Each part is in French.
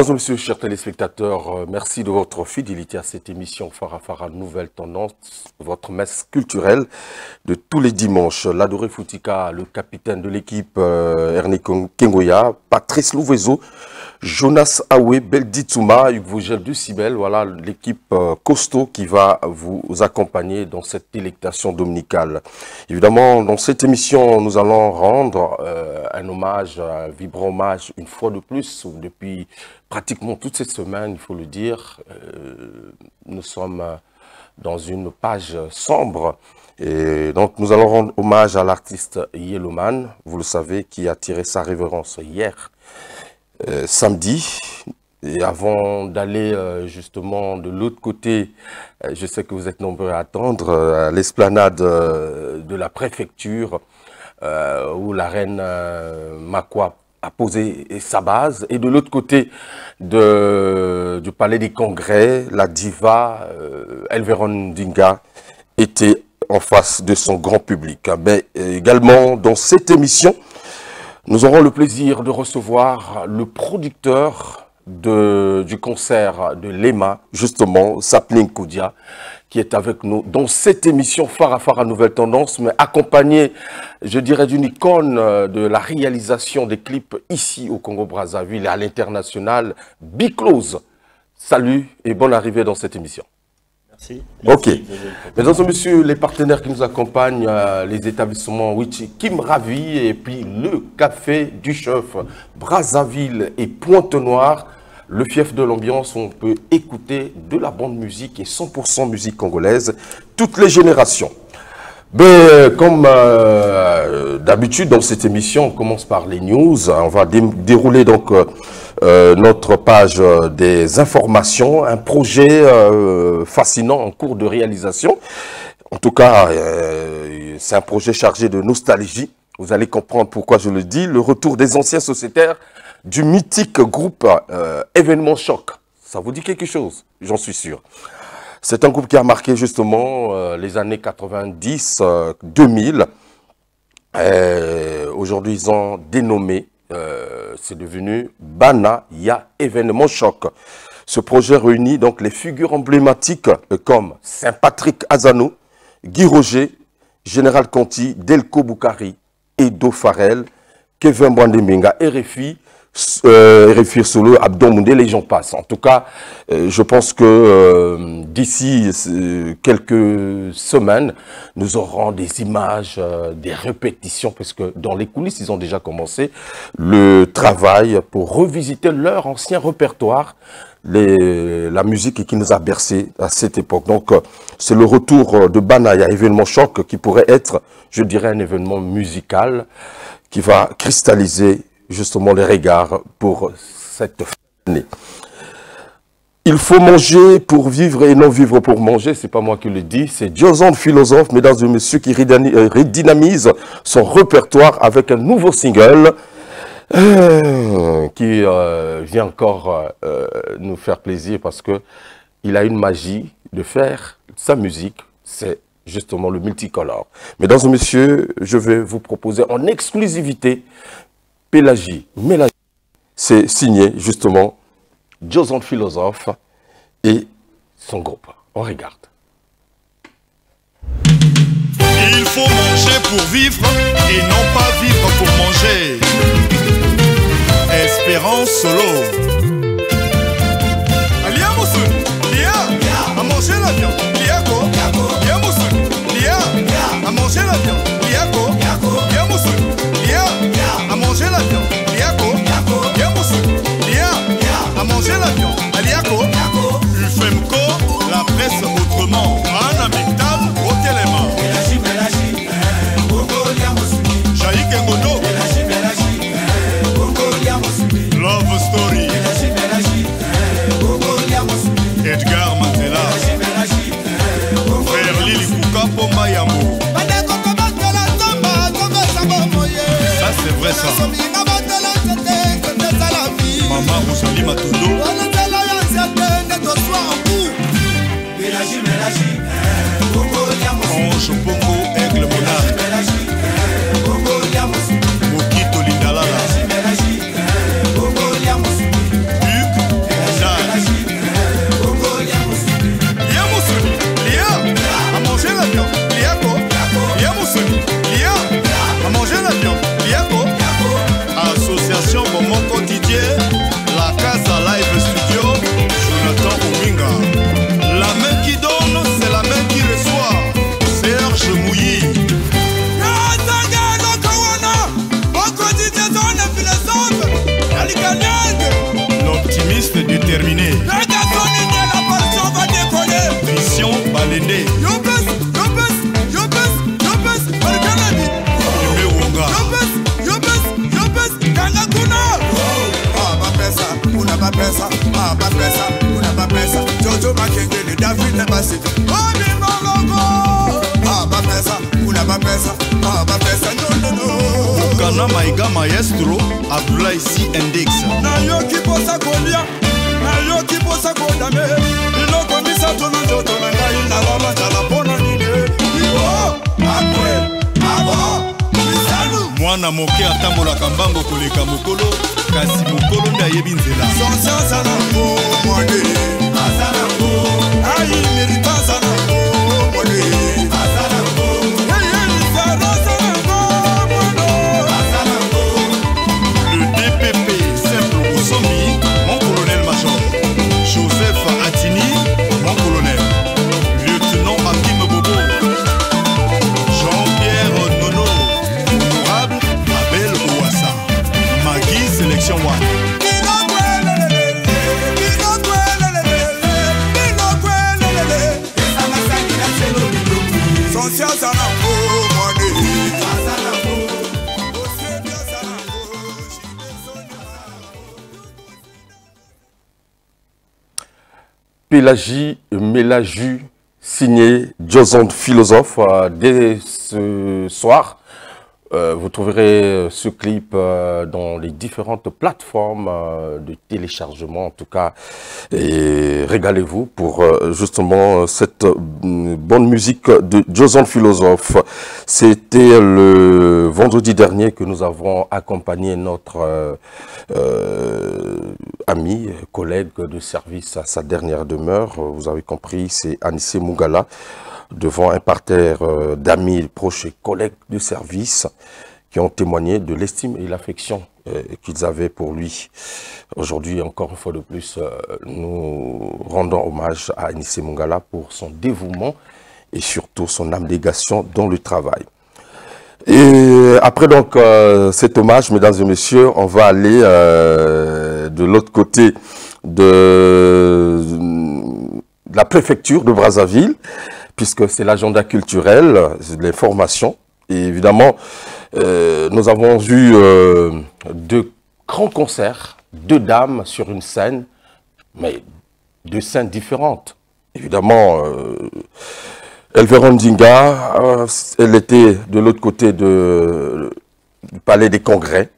Mesdames et messieurs, chers téléspectateurs, merci de votre fidélité à cette émission Farafara Nouvelle Tendance, votre messe culturelle de tous les dimanches. L'adoré Foutika, le capitaine de l'équipe Ernie Kengoya, Patrice Louvezo, Jonas Awe, Belditsuma, Hugo Vogel du Cibel, voilà l'équipe costaud qui va vous accompagner dans cette délectation dominicale. Évidemment, dans cette émission, nous allons rendre un hommage, un vibrant hommage, une fois de plus, depuis pratiquement toute cette semaine, il faut le dire. Nous sommes dans une page sombre. Et donc, nous allons rendre hommage à l'artiste Yellowman, vous le savez, qui a tiré sa révérence hier. Samedi, et avant d'aller justement de l'autre côté, je sais que vous êtes nombreux à attendre, à l'esplanade de la préfecture où la reine Makwa a posé sa base, et de l'autre côté du palais des congrès, la diva Elveron Dinga était en face de son grand public. Mais également dans cette émission, nous aurons le plaisir de recevoir le producteur du concert de l'EMA, justement, Sapling Koudia, qui est avec nous dans cette émission Farafara Nouvelle Tendance, mais accompagné, je dirais, d'une icône de la réalisation des clips ici au Congo-Brazzaville et à l'international, Biclose. Salut et bonne arrivée dans cette émission. Merci. Ok. Mesdames et messieurs, les partenaires qui nous accompagnent, les établissements Wichi Kim Ravi et puis le Café du Chef, Brazzaville et Pointe-Noire, le fief de l'ambiance où on peut écouter de la bonne musique et 100% musique congolaise, toutes les générations. Mais comme d'habitude dans cette émission, on commence par les news. On va dérouler donc notre page des informations, un projet fascinant en cours de réalisation. En tout cas, c'est un projet chargé de nostalgie. Vous allez comprendre pourquoi je le dis. Le retour des anciens sociétaires du mythique groupe Événement Choc. Ça vous dit quelque chose? J'en suis sûr. C'est un groupe qui a marqué justement les années 90-2000. Aujourd'hui, ils ont dénommé, c'est devenu Bana Ya Événement Choc. Ce projet réunit donc les figures emblématiques comme Saint-Patrick Azanou, Guy Roger, Général Conti, Delco Boukari, Edo Farel, Kevin Bwandemenga, RFI Solo, Abdon Moundé, les gens passent. En tout cas, je pense que d'ici quelques semaines, nous aurons des images, des répétitions, parce que dans les coulisses, ils ont déjà commencé le travail pour revisiter leur ancien répertoire, la musique qui nous a bercé à cette époque. Donc, c'est le retour de Bana Ya Événement Choc qui pourrait être, je dirais, un événement musical qui va cristalliser justement les regards pour cette année. Il faut manger pour vivre et non vivre pour manger, c'est pas moi qui le dis, c'est Diozan Philosophe, mesdames et messieurs, qui redynamise son répertoire avec un nouveau single qui vient encore nous faire plaisir parce que il a une magie de faire sa musique, c'est justement le multicolore. Mesdames et messieurs, je vais vous proposer en exclusivité Pélagie, Mélagie, c'est signé justement Diozan Philosophe et son groupe. On regarde. Il faut manger pour vivre et non pas vivre pour manger. Espérance Solo. Alia Moussoul, Lia, à manger la viande. Liako, Lia Moussoul, Lia, à manger la viande. Liako, Lia Moussoul, Lia, à manger la viande. Liako, Lia Moussoul, Lia, à manger la viande. Aliako, Ufemco, la presse autrement. Anna Mictal, Rotelema. Jaïk Ngono. Love Story. Edgar Matela. Frère Lili Kouka Pomba Yambo. Ça c'est vrai ça. Maman Rosalie Matondo. Ange Bongo, Aigle Monarque. Mokito Lindalala. Hugues Malende. Yopes, Yopes, Yopes, Yopes, Marganadi. Yopes, Yopes, Yopes, Kangakuna. Ah, Bapesa, una Bapesa, ah, Bapesa, una Bapesa. Jojo Makengele, David Lebasi. Oh, Bimbalongo. Ah, Bapesa, una Bapesa, ah, Bapesa, no, no, no. Kana Maiga Maestro, Abdoulaye Si Index. Na yo kiposa kolia, na yo kiposa kodame. Iloko misa tono joto na ngai na baba jala pona nine. Iwo, akwe, abo, misalu. Mwana moke atambola kambango koleka mokolo, kasi mokolo nda yebi nzela. Sonsa sanango, mwade, asanango. Ayi merita sanango, mwade, asanango. Yeye nisara sanango, mwado, asanango. Le DPP Simple Oussomi, mon colonel-major. Joseph Atini, mon colonel. Lieutenant Hakim Bobo. Jean-Pierre Nono, honorable Abel Ouassa. Magui Sélection One. Pélagie Mélaju, signé Joson Philosophe. Dès ce soir, vous trouverez ce clip dans les différentes plateformes de téléchargement, en tout cas. Et régalez-vous pour justement cette bonne musique de Joson Philosophe. C'était le vendredi dernier que nous avons accompagné notre ami, collègue de service à sa dernière demeure. Vous avez compris, c'est Anissé Mungala, devant un parterre d'amis, proches et collègues de service qui ont témoigné de l'estime et l'affection qu'ils avaient pour lui. Aujourd'hui, encore une fois de plus, nous rendons hommage à Anissé Mungala pour son dévouement et surtout son abnégation dans le travail. Et après donc cet hommage, mesdames et messieurs, on va aller de l'autre côté de la préfecture de Brazzaville, puisque c'est l'agenda culturel, les formations. Et évidemment, nous avons eu deux grands concerts, deux dames sur une scène, mais deux scènes différentes. Évidemment, Elveron Dinga, elle était de l'autre côté du Palais des Congrès.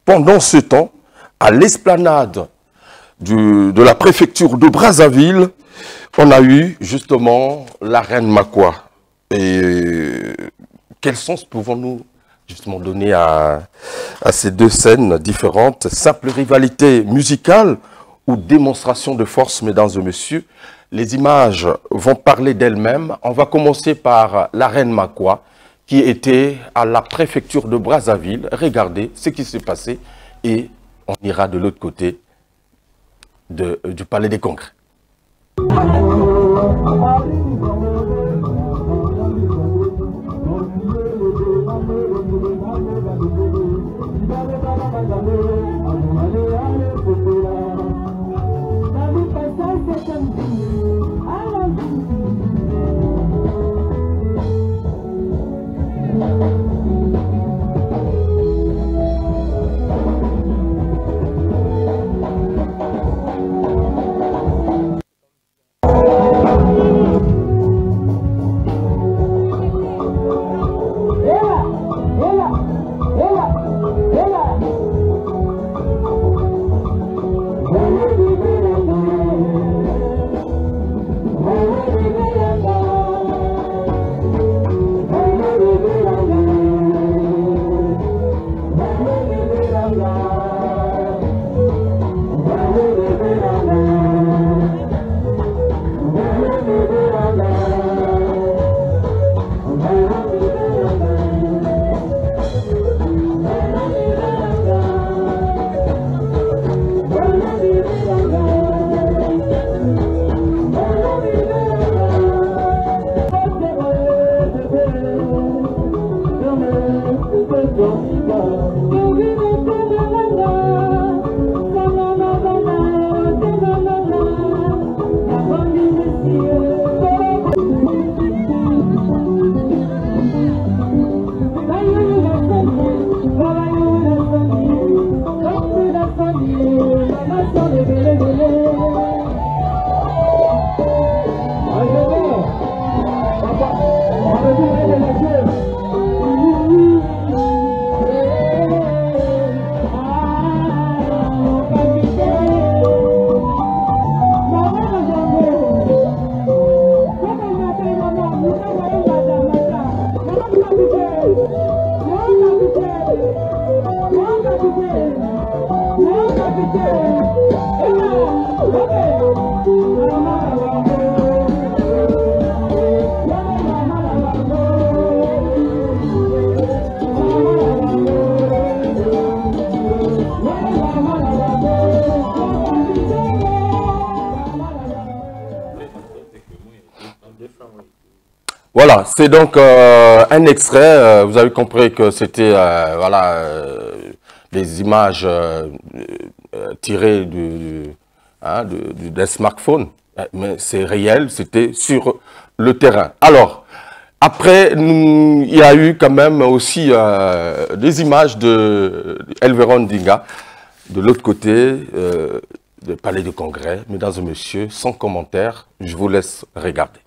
Pendant ce temps, à l'esplanade de la préfecture de Brazzaville, on a eu justement la reine Makwa. Et quel sens pouvons-nous justement donner à ces deux scènes différentes? Simple rivalité musicale ou démonstration de force, mesdames et messieurs? Les images vont parler d'elles-mêmes. On va commencer par la reine Makwa, qui était à la préfecture de Brazzaville. Regardez ce qui s'est passé et on ira de l'autre côté du Palais des Congrès. Voilà, c'est donc un extrait. Vous avez compris que c'était voilà, des images tirées d'un smartphone. Mais c'est réel, c'était sur le terrain. Alors, après, il y a eu quand même aussi des images de Elveron Dinga, de l'autre côté, du Palais du Congrès. Mesdames et messieurs, sans commentaire, je vous laisse regarder.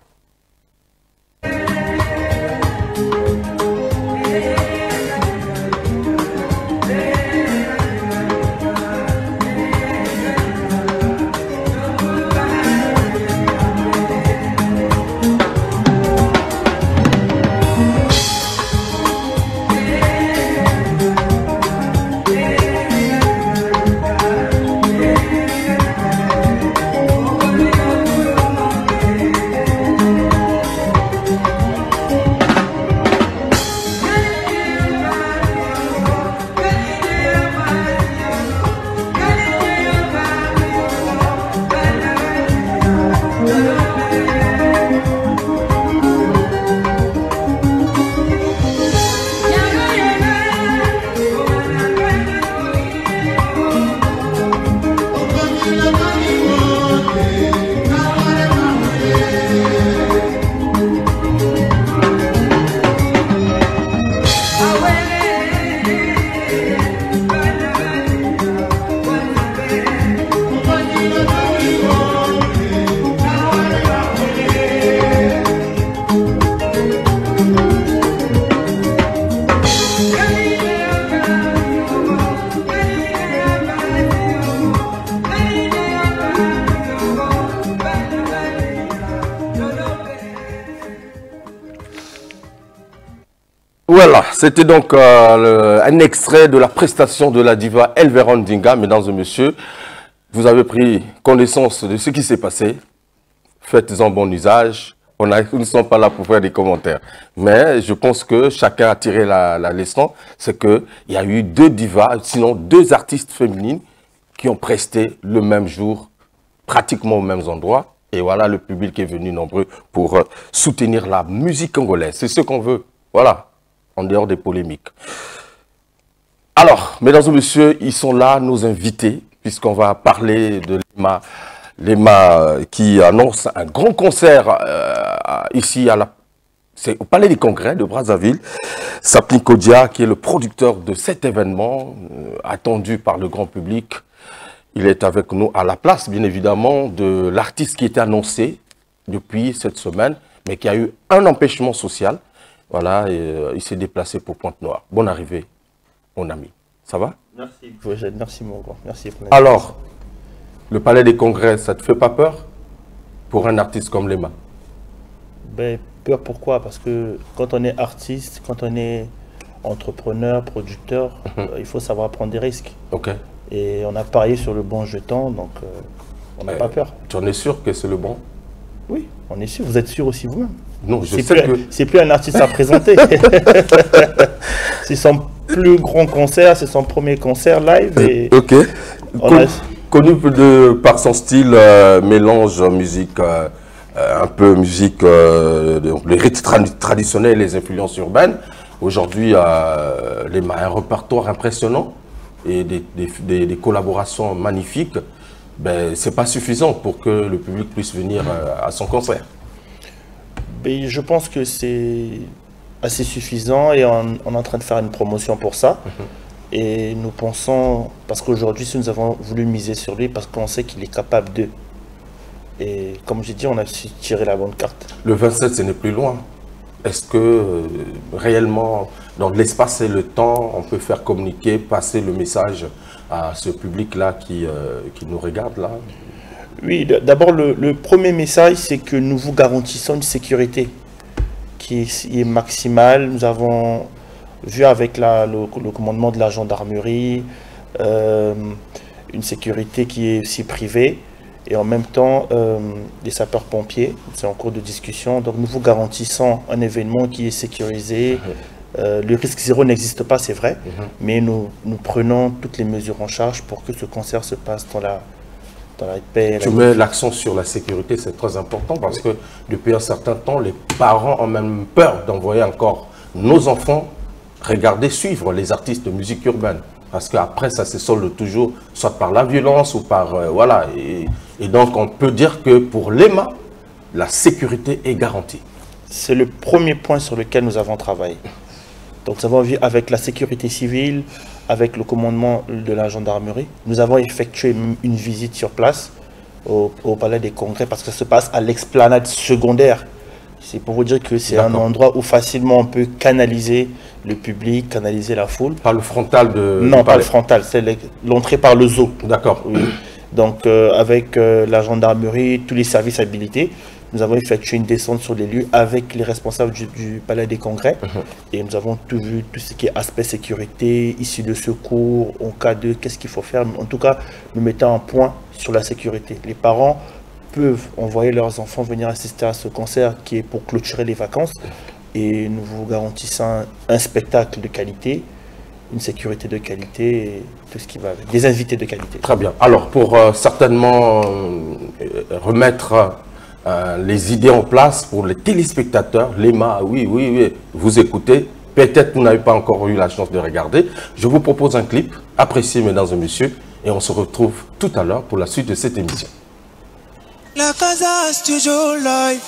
Voilà, c'était donc un extrait de la prestation de la diva Elveron Dinga. Mesdames et messieurs, vous avez pris connaissance de ce qui s'est passé. Faites-en bon usage. Nous ne sommes pas là pour faire des commentaires. Mais je pense que chacun a tiré la leçon. C'est qu'il y a eu deux divas, sinon deux artistes féminines qui ont presté le même jour, pratiquement aux mêmes endroits. Et voilà, le public est venu nombreux pour soutenir la musique congolaise. C'est ce qu'on veut. Voilà. En dehors des polémiques. Alors, mesdames et messieurs, ils sont là, nos invités, puisqu'on va parler de l'EMA qui annonce un grand concert ici c'est au Palais des Congrès de Brazzaville. Sapni Kodia, qui est le producteur de cet événement, attendu par le grand public. Il est avec nous à la place, bien évidemment, de l'artiste qui était annoncé depuis cette semaine, mais qui a eu un empêchement social. Voilà, et, il s'est déplacé pour Pointe-Noire. Bonne arrivée, mon ami. Ça va? Merci, merci mon grand. Merci. Alors, le Palais des Congrès, ça te fait pas peur pour un artiste comme l'EMA? Ben, peur pourquoi? Parce que quand on est artiste, quand on est entrepreneur, producteur, il faut savoir prendre des risques. Ok. Et on a parié sur le bon jeton, donc on n'a pas peur. Tu en es sûr que c'est le bon? Oui, on est sûr. Vous êtes sûr aussi vous-même? Non, je sais que... C'est plus un artiste à présenter. C'est son plus grand concert, c'est son premier concert live. Et ok. Connu par son style mélange musique, un peu musique, les rites traditionnels et les influences urbaines. Aujourd'hui, l'EMA a un répertoire impressionnant et des collaborations magnifiques. Ben, c'est pas suffisant pour que le public puisse venir à son concert. Ben, je pense que c'est assez suffisant et on est en train de faire une promotion pour ça. Et nous pensons, parce qu'aujourd'hui, si nous avons voulu miser sur lui, parce qu'on sait qu'il est capable de. Et comme j'ai dit, on a su tirer la bonne carte. Le 27, ce n'est plus loin. Est-ce que réellement, dans l'espace et le temps, on peut faire communiquer, passer le message à ce public-là qui nous regarde là? Oui, d'abord, le premier message, c'est que nous vous garantissons une sécurité qui est maximale. Nous avons vu avec le commandement de la gendarmerie une sécurité qui est aussi privée et en même temps des sapeurs-pompiers. C'est en cours de discussion. Donc nous vous garantissons un événement qui est sécurisé. Le risque zéro n'existe pas, c'est vrai, mais nous prenons toutes les mesures en charge pour que ce concert se passe dans la paix. Tu mets l'accent sur la sécurité, c'est très important parce que depuis un certain temps, les parents ont même peur d'envoyer encore nos enfants regarder, suivre les artistes de musique urbaine. Parce qu'après, ça se solde toujours, soit par la violence ou par... voilà. Et donc, on peut dire que pour l'EMA, la sécurité est garantie. C'est le premier point sur lequel nous avons travaillé. Donc, nous avons vu avec la sécurité civile, avec le commandement de la gendarmerie, nous avons effectué une visite sur place au Palais des Congrès parce que ça se passe à l'explanade secondaire. C'est pour vous dire que c'est un endroit où facilement on peut canaliser le public, canaliser la foule. Par le frontal de... Non, pas le frontal, c'est l'entrée par le zoo. D'accord. Oui. Donc, avec la gendarmerie, tous les services habilités, nous avons effectué une descente sur les lieux avec les responsables du Palais des Congrès. Et nous avons tout vu, tout ce qui est aspect sécurité, issue de secours, en cas de qu'est-ce qu'il faut faire. En tout cas, nous mettons un point sur la sécurité. Les parents peuvent envoyer leurs enfants venir assister à ce concert qui est pour clôturer les vacances. Et nous vous garantissons un spectacle de qualité, une sécurité de qualité et tout ce qui va avec. Des invités de qualité. Très bien. Alors, pour certainement remettre les idées en place pour les téléspectateurs, l'EMA, oui, vous écoutez. Peut-être vous n'avez pas encore eu la chance de regarder. Je vous propose un clip. Appréciez, mesdames et messieurs. Et on se retrouve tout à l'heure pour la suite de cette émission. La Casa Studio Live.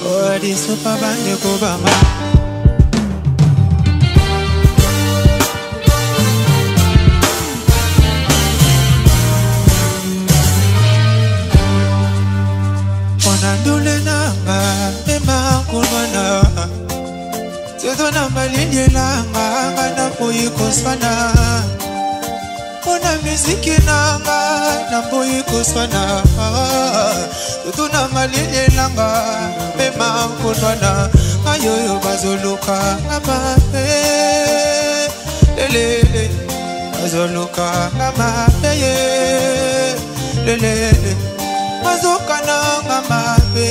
Oh, this super band Obama. Onandule nanga, ema kulwana. Todo namba linye langa, ngana poyi koswana. Ona muziki nanga, na poyi koswana. Todo namba linye langa, ema kulwana. Ayoyo bazoluka, ama lele. Bazoluka, ama lele. Bazoka nanga mabe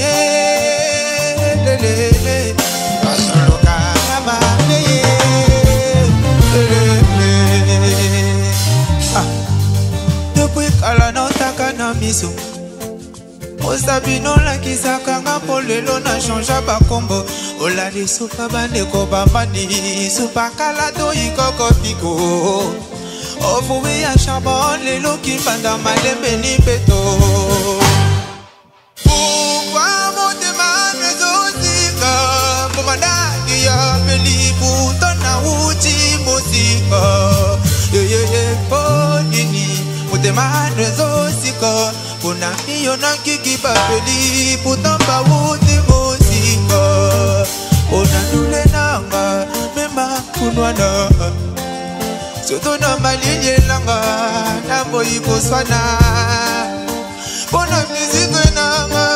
lele bazoloka mabe lele depuis kala na otaka na miso osabino lakisaka nga mpo lelo na changea bakombo olali supa bandeko bambani supa kala toyikoko piko ofuwi ya charbon lelo kipanda malembe ni peto. Kuna hiyo na kiki papeli putamba wuti musika ona dule nanga mema kunwana soto na malinye langa na boyi koswana bona miziko nanga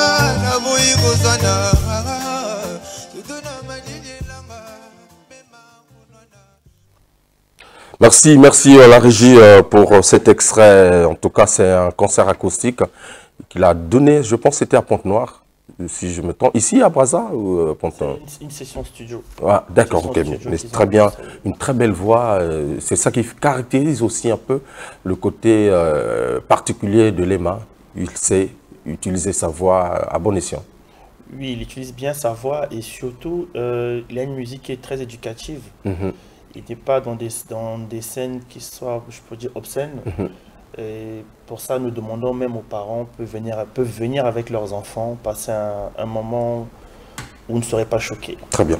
na boyi koswana soto na malinye langa mema kunwana. Merci à la régie pour cet extrait. En tout cas, c'est un concert acoustique qu'il a donné, je pense que c'était à Pointe-Noire, si je me trompe. Ici à Brazza ou à Pointe-Noire? Une session studio. Ah, d'accord, ok. Mais c'est très bien. Une très belle voix. C'est ça qui caractérise aussi un peu le côté particulier de l'EMA. Il sait utiliser sa voix à bon escient. Oui, il utilise bien sa voix et surtout, il a une musique qui est très éducative. Il n'est pas dans des scènes qui soient, je peux dire, obscènes. Et pour ça, nous demandons même aux parents peuvent venir avec leurs enfants, passer un moment où vous ne serez pas choqués. Très bien.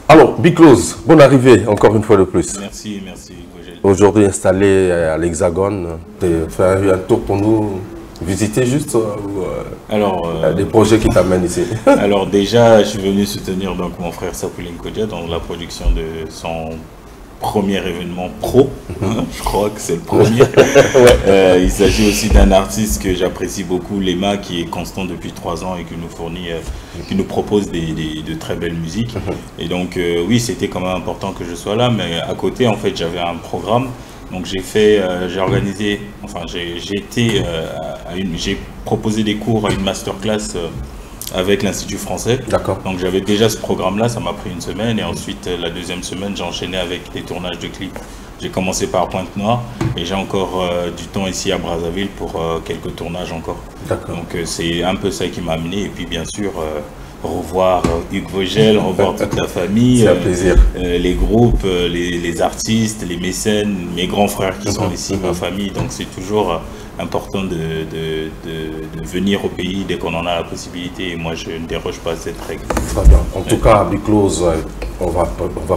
Alors, Biclose, bonne arrivée, encore une fois de plus. Merci, Gogel. Aujourd'hui installé à l'Hexagone, tu as fait un tour pour nous visiter juste des projets qui t'amènent ici. Alors déjà, je suis venu soutenir donc mon frère Sapouline Kodja dans la production de son premier événement pro, je crois que c'est le premier. Il s'agit aussi d'un artiste que j'apprécie beaucoup, l'EMA, qui est constant depuis 3 ans et qui nous fournit, qui nous propose de très belles musiques. Et donc oui, c'était quand même important que je sois là, mais à côté en fait j'avais un programme. Donc j'ai organisé, enfin j'ai proposé des cours à une masterclass avec l'Institut français. D'accord. Donc j'avais déjà ce programme-là, ça m'a pris une semaine et ensuite la deuxième semaine j'ai enchaîné avec des tournages de clips. J'ai commencé par Pointe-Noire et j'ai encore du temps ici à Brazzaville pour quelques tournages encore. D'accord. Donc c'est un peu ça qui m'a amené et puis bien sûr revoir Hugues Vogel, revoir toute la famille, c'est un plaisir. Les groupes, les artistes, les mécènes, mes grands frères qui sont ici, ma famille. Donc c'est toujours important de venir au pays dès qu'on en a la possibilité. Et moi, je ne déroge pas à cette règle. Très bien. En tout cas, Biclose, on va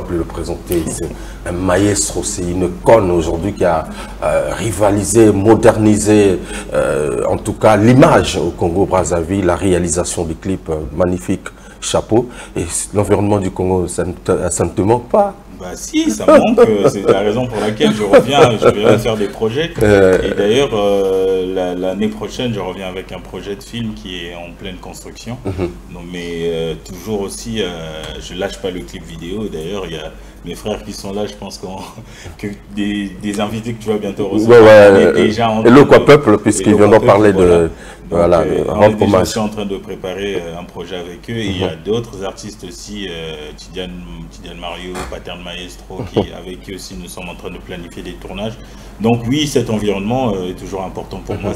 plus le présenter. C'est un maestro, c'est une conne aujourd'hui qui a rivalisé, modernisé, en tout cas, l'image au Congo-Brazzaville, la réalisation des clips magnifiques, chapeau. Et l'environnement du Congo, ça ne te manque pas? Bah si, ça manque, c'est la raison pour laquelle je reviens faire des projets. Et d'ailleurs, l'année prochaine, je reviens avec un projet de film qui est en pleine construction. Donc, mais toujours aussi, je lâche pas le clip vidéo. D'ailleurs, il y a mes frères qui sont là, je pense que des invités que tu vas bientôt recevoir. Déjà et le quoi peuple, puisqu'ils viennent d'en parler de... Donc, voilà, je suis en train de préparer un projet avec eux et il y a d'autres artistes aussi, Tidiane Mario, Paterne Maestro, avec eux aussi nous sommes en train de planifier des tournages. Donc oui, cet environnement est toujours important pour moi.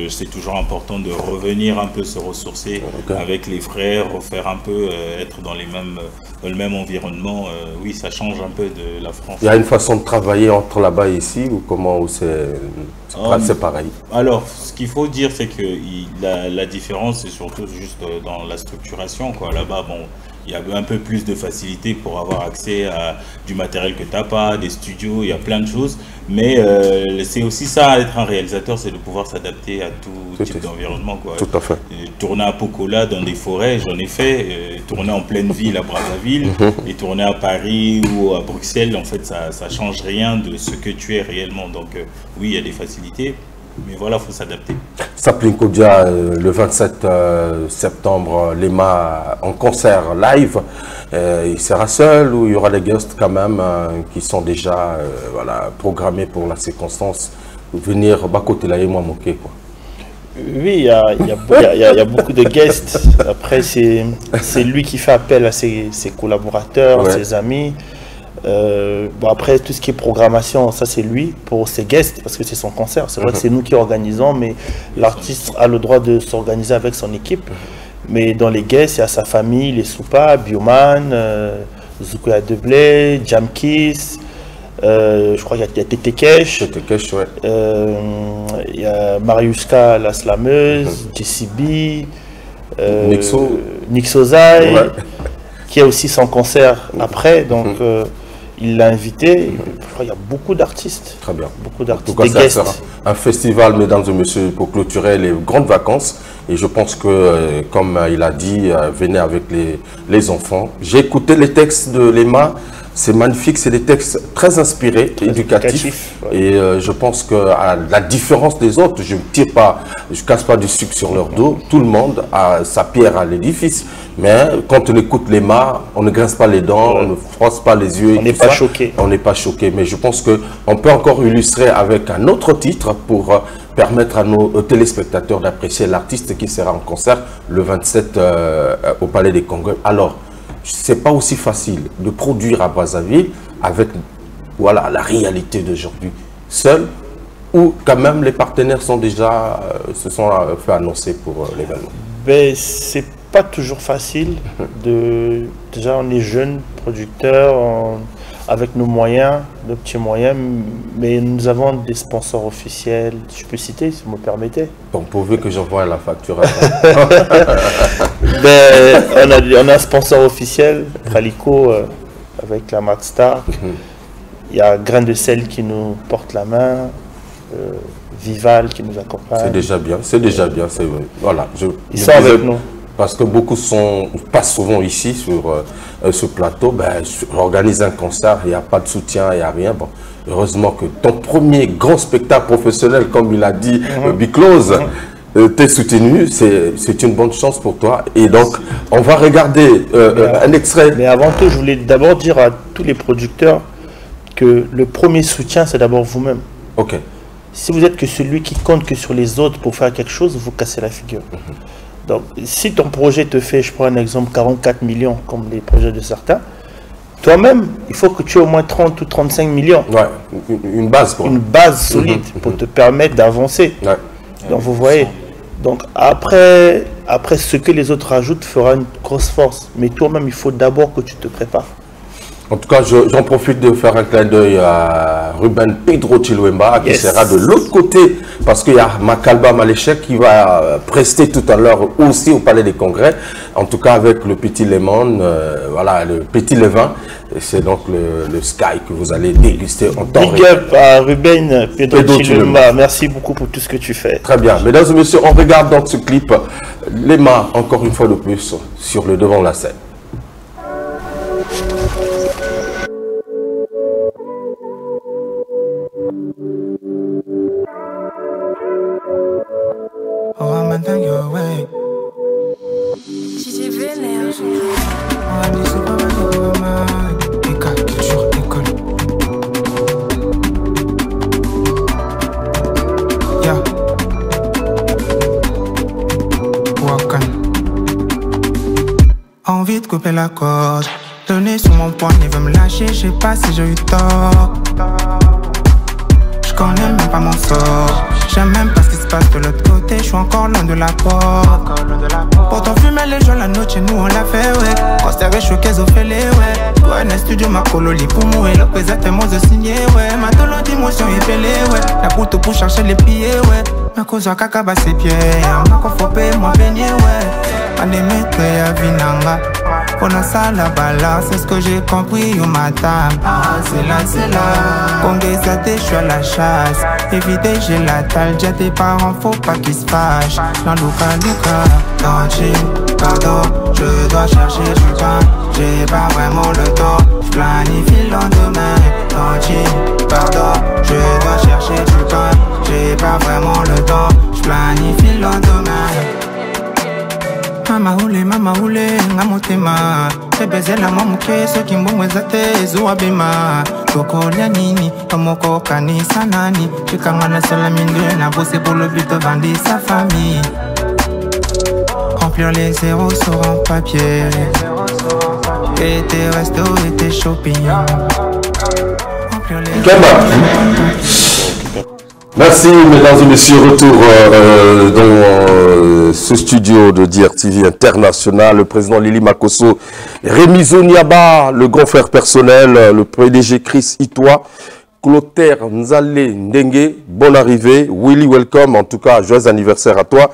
C'est toujours important de revenir un peu se ressourcer avec les frères, refaire un peu, être dans le même environnement. Oui, ça change un peu de la France. Il y a une façon de travailler entre là-bas et ici ou comment c'est pareil? Alors, ce qu'il faut dire, c'est que la différence, c'est surtout juste dans la structuration. Là-bas, bon, il y a un peu plus de facilité pour avoir accès à du matériel que tu n'as pas, des studios, il y a plein de choses. Mais c'est aussi ça, être un réalisateur, c'est de pouvoir s'adapter à tout type d'environnement. Tout à fait. Tourner à Pokola dans des forêts, j'en ai fait. Tourner en pleine ville à Brazzaville et tourner à Paris ou à Bruxelles, en fait, ça ne change rien de ce que tu es réellement. Donc oui, il y a des facilités. Mais voilà, il faut s'adapter. Sapling Kodja, le 27 septembre, Lema en concert live. Il sera seul ou il y aura des guests quand même qui sont déjà programmés pour la circonstance? Venir Bakote-la et moi manquer quoi. Oui, il y a beaucoup de guests. Après, c'est lui qui fait appel à ses collaborateurs, ses amis. Bon, après, tout ce qui est programmation, ça c'est lui pour ses guests parce que c'est son concert. C'est vrai que c'est nous qui organisons, mais l'artiste a le droit de s'organiser avec son équipe. Mais dans les guests, il y a sa famille, les Soupa, Bioman, Zukuya Deblé, Jamkis. Je crois qu'il y a Tete Kesh, il y a Mariuska la slameuse, JCB, Nixozai, qui a aussi son concert après, donc il l'a invité. Je crois qu'il y a beaucoup d'artistes. Très bien. Beaucoup d'artistes. En tout cas, ça sera un festival, mesdames et messieurs, pour clôturer les grandes vacances. Et je pense que, comme il a dit, venez avec les enfants. J'ai écouté les textes de Lema. C'est magnifique, c'est des textes très inspirés, éducatifs. Et je pense que à la différence des autres, je ne casse pas du sucre sur leur dos. Tout le monde a sa pierre à l'édifice. Mais quand on écoute Lema, on ne grince pas les dents, on ne froisse pas les yeux. On n'est pas choqué. On n'est pas choqué. Mais je pense qu'on peut encore illustrer avec un autre titre pour permettre à nos téléspectateurs d'apprécier l'artiste qui sera en concert le 27 au Palais des Congrès. Alors, c'est pas aussi facile de produire à Brazzaville avec la réalité d'aujourd'hui seul ou quand même les partenaires sont déjà se sont fait annoncer pour l'événement. Ben, c'est pas toujours facile. Déjà on est jeunes producteurs avec nos moyens, nos petits moyens, mais nous avons des sponsors officiels. Je peux citer si vous me permettez. Bon, pourvu que j'envoie la facture. On a un sponsor officiel, Pralico, avec la Max Star. Il y a Grain de Sel qui nous porte la main, Vival qui nous accompagne. C'est déjà bien, c'est déjà bien. Voilà, ils sont avec nous. Parce que beaucoup passent souvent ici sur ce plateau, j'organise un concert, il n'y a pas de soutien, il n'y a rien. Bon, heureusement que ton premier grand spectacle professionnel, comme il a dit Biclose, t'es soutenu, c'est une bonne chance pour toi. Et donc, on va regarder un extrait. Mais avant tout, je voulais d'abord dire à tous les producteurs que le premier soutien, c'est d'abord vous-même. Ok. Si vous êtes que celui qui compte que sur les autres pour faire quelque chose, vous cassez la figure. Donc, si ton projet te fait, je prends un exemple, 44 millions, comme les projets de certains, toi-même, il faut que tu aies au moins 30 ou 35 millions. Ouais, une base, quoi. Une base solide pour te permettre d'avancer. Ouais. Donc, vous voyez. Donc, après, ce que les autres rajoutent fera une grosse force. Mais toi-même, il faut d'abord que tu te prépares. En tout cas, j'en profite de faire un clin d'œil à Ruben Pedro Chiluemba qui sera de l'autre côté parce qu'il y a Makalba Maléchek qui va prester tout à l'heure aussi au Palais des Congrès. En tout cas, avec le petit lemon, voilà, le petit levain. C'est donc le Sky que vous allez déguster en temps réel. Big up à Ruben Pedro Chiluemba. Merci beaucoup pour tout ce que tu fais. Très bien. Mesdames et messieurs, on regarde dans ce clip Lema, encore une fois de plus, sur le devant de la scène. Oh, I'm gonna take you away. DJ Vénère. On va dire c'est pas mal. École, toujours école. Ya. Wakan. Envie de couper la corde. Le nez sur mon poignet veut me lâcher, je sais pas si j'ai eu tort. Je connais même pas mon sort. J'aime même pas ce qui se passe de l'autre côté, je suis encore loin de la porte. Pourtant fumer les gens la noche, nous on l'a fait, ouais. Conservé choqué, zofélé, ouais. Ouais, un studio ma cololi pour mourir, le présent moi de signer, ouais. Ma tolo d'émotion est pelée, ouais. La poute pour chercher les pieds, ouais. Ma cause à caca bas ses pieds, ma confopé, moi baigné, ouais. Anémete à Vinanga. On a ça la balance, c'est ce que j'ai compris au matin. Ah, c'est là. Congé ça je suis à la chasse. Éviter, j'ai la talle, j'ai tes parents, faut pas qu'ils se fâchent. Dans Luca, dans Jim, pardon, je dois chercher du pain. J'ai pas vraiment le temps, je planifie le lendemain. Dans Jim, pardon, je dois chercher du pain. J'ai pas vraiment le temps, je planifie le lendemain. Mama hule, nga motema. Bebeze la mamuke, so kimbo mwezate, zuwa bima. Toko lia nini, tomoko kanisa nani. Chikangana sela minde, na bosse pour le but de vendre sa famille. Remplir les zéros sur un papier. Et tes restos et tes shopping. Remplir les Merci, mesdames et messieurs. Retour dans ce studio de DRTV International. Le président Lili Makosso, Rémi Zoniaba, le grand frère personnel, le PDG Chris Itoa, Clotaire Nzale Ndengue, bonne arrivée. Willy, welcome. En tout cas, joyeux anniversaire à toi.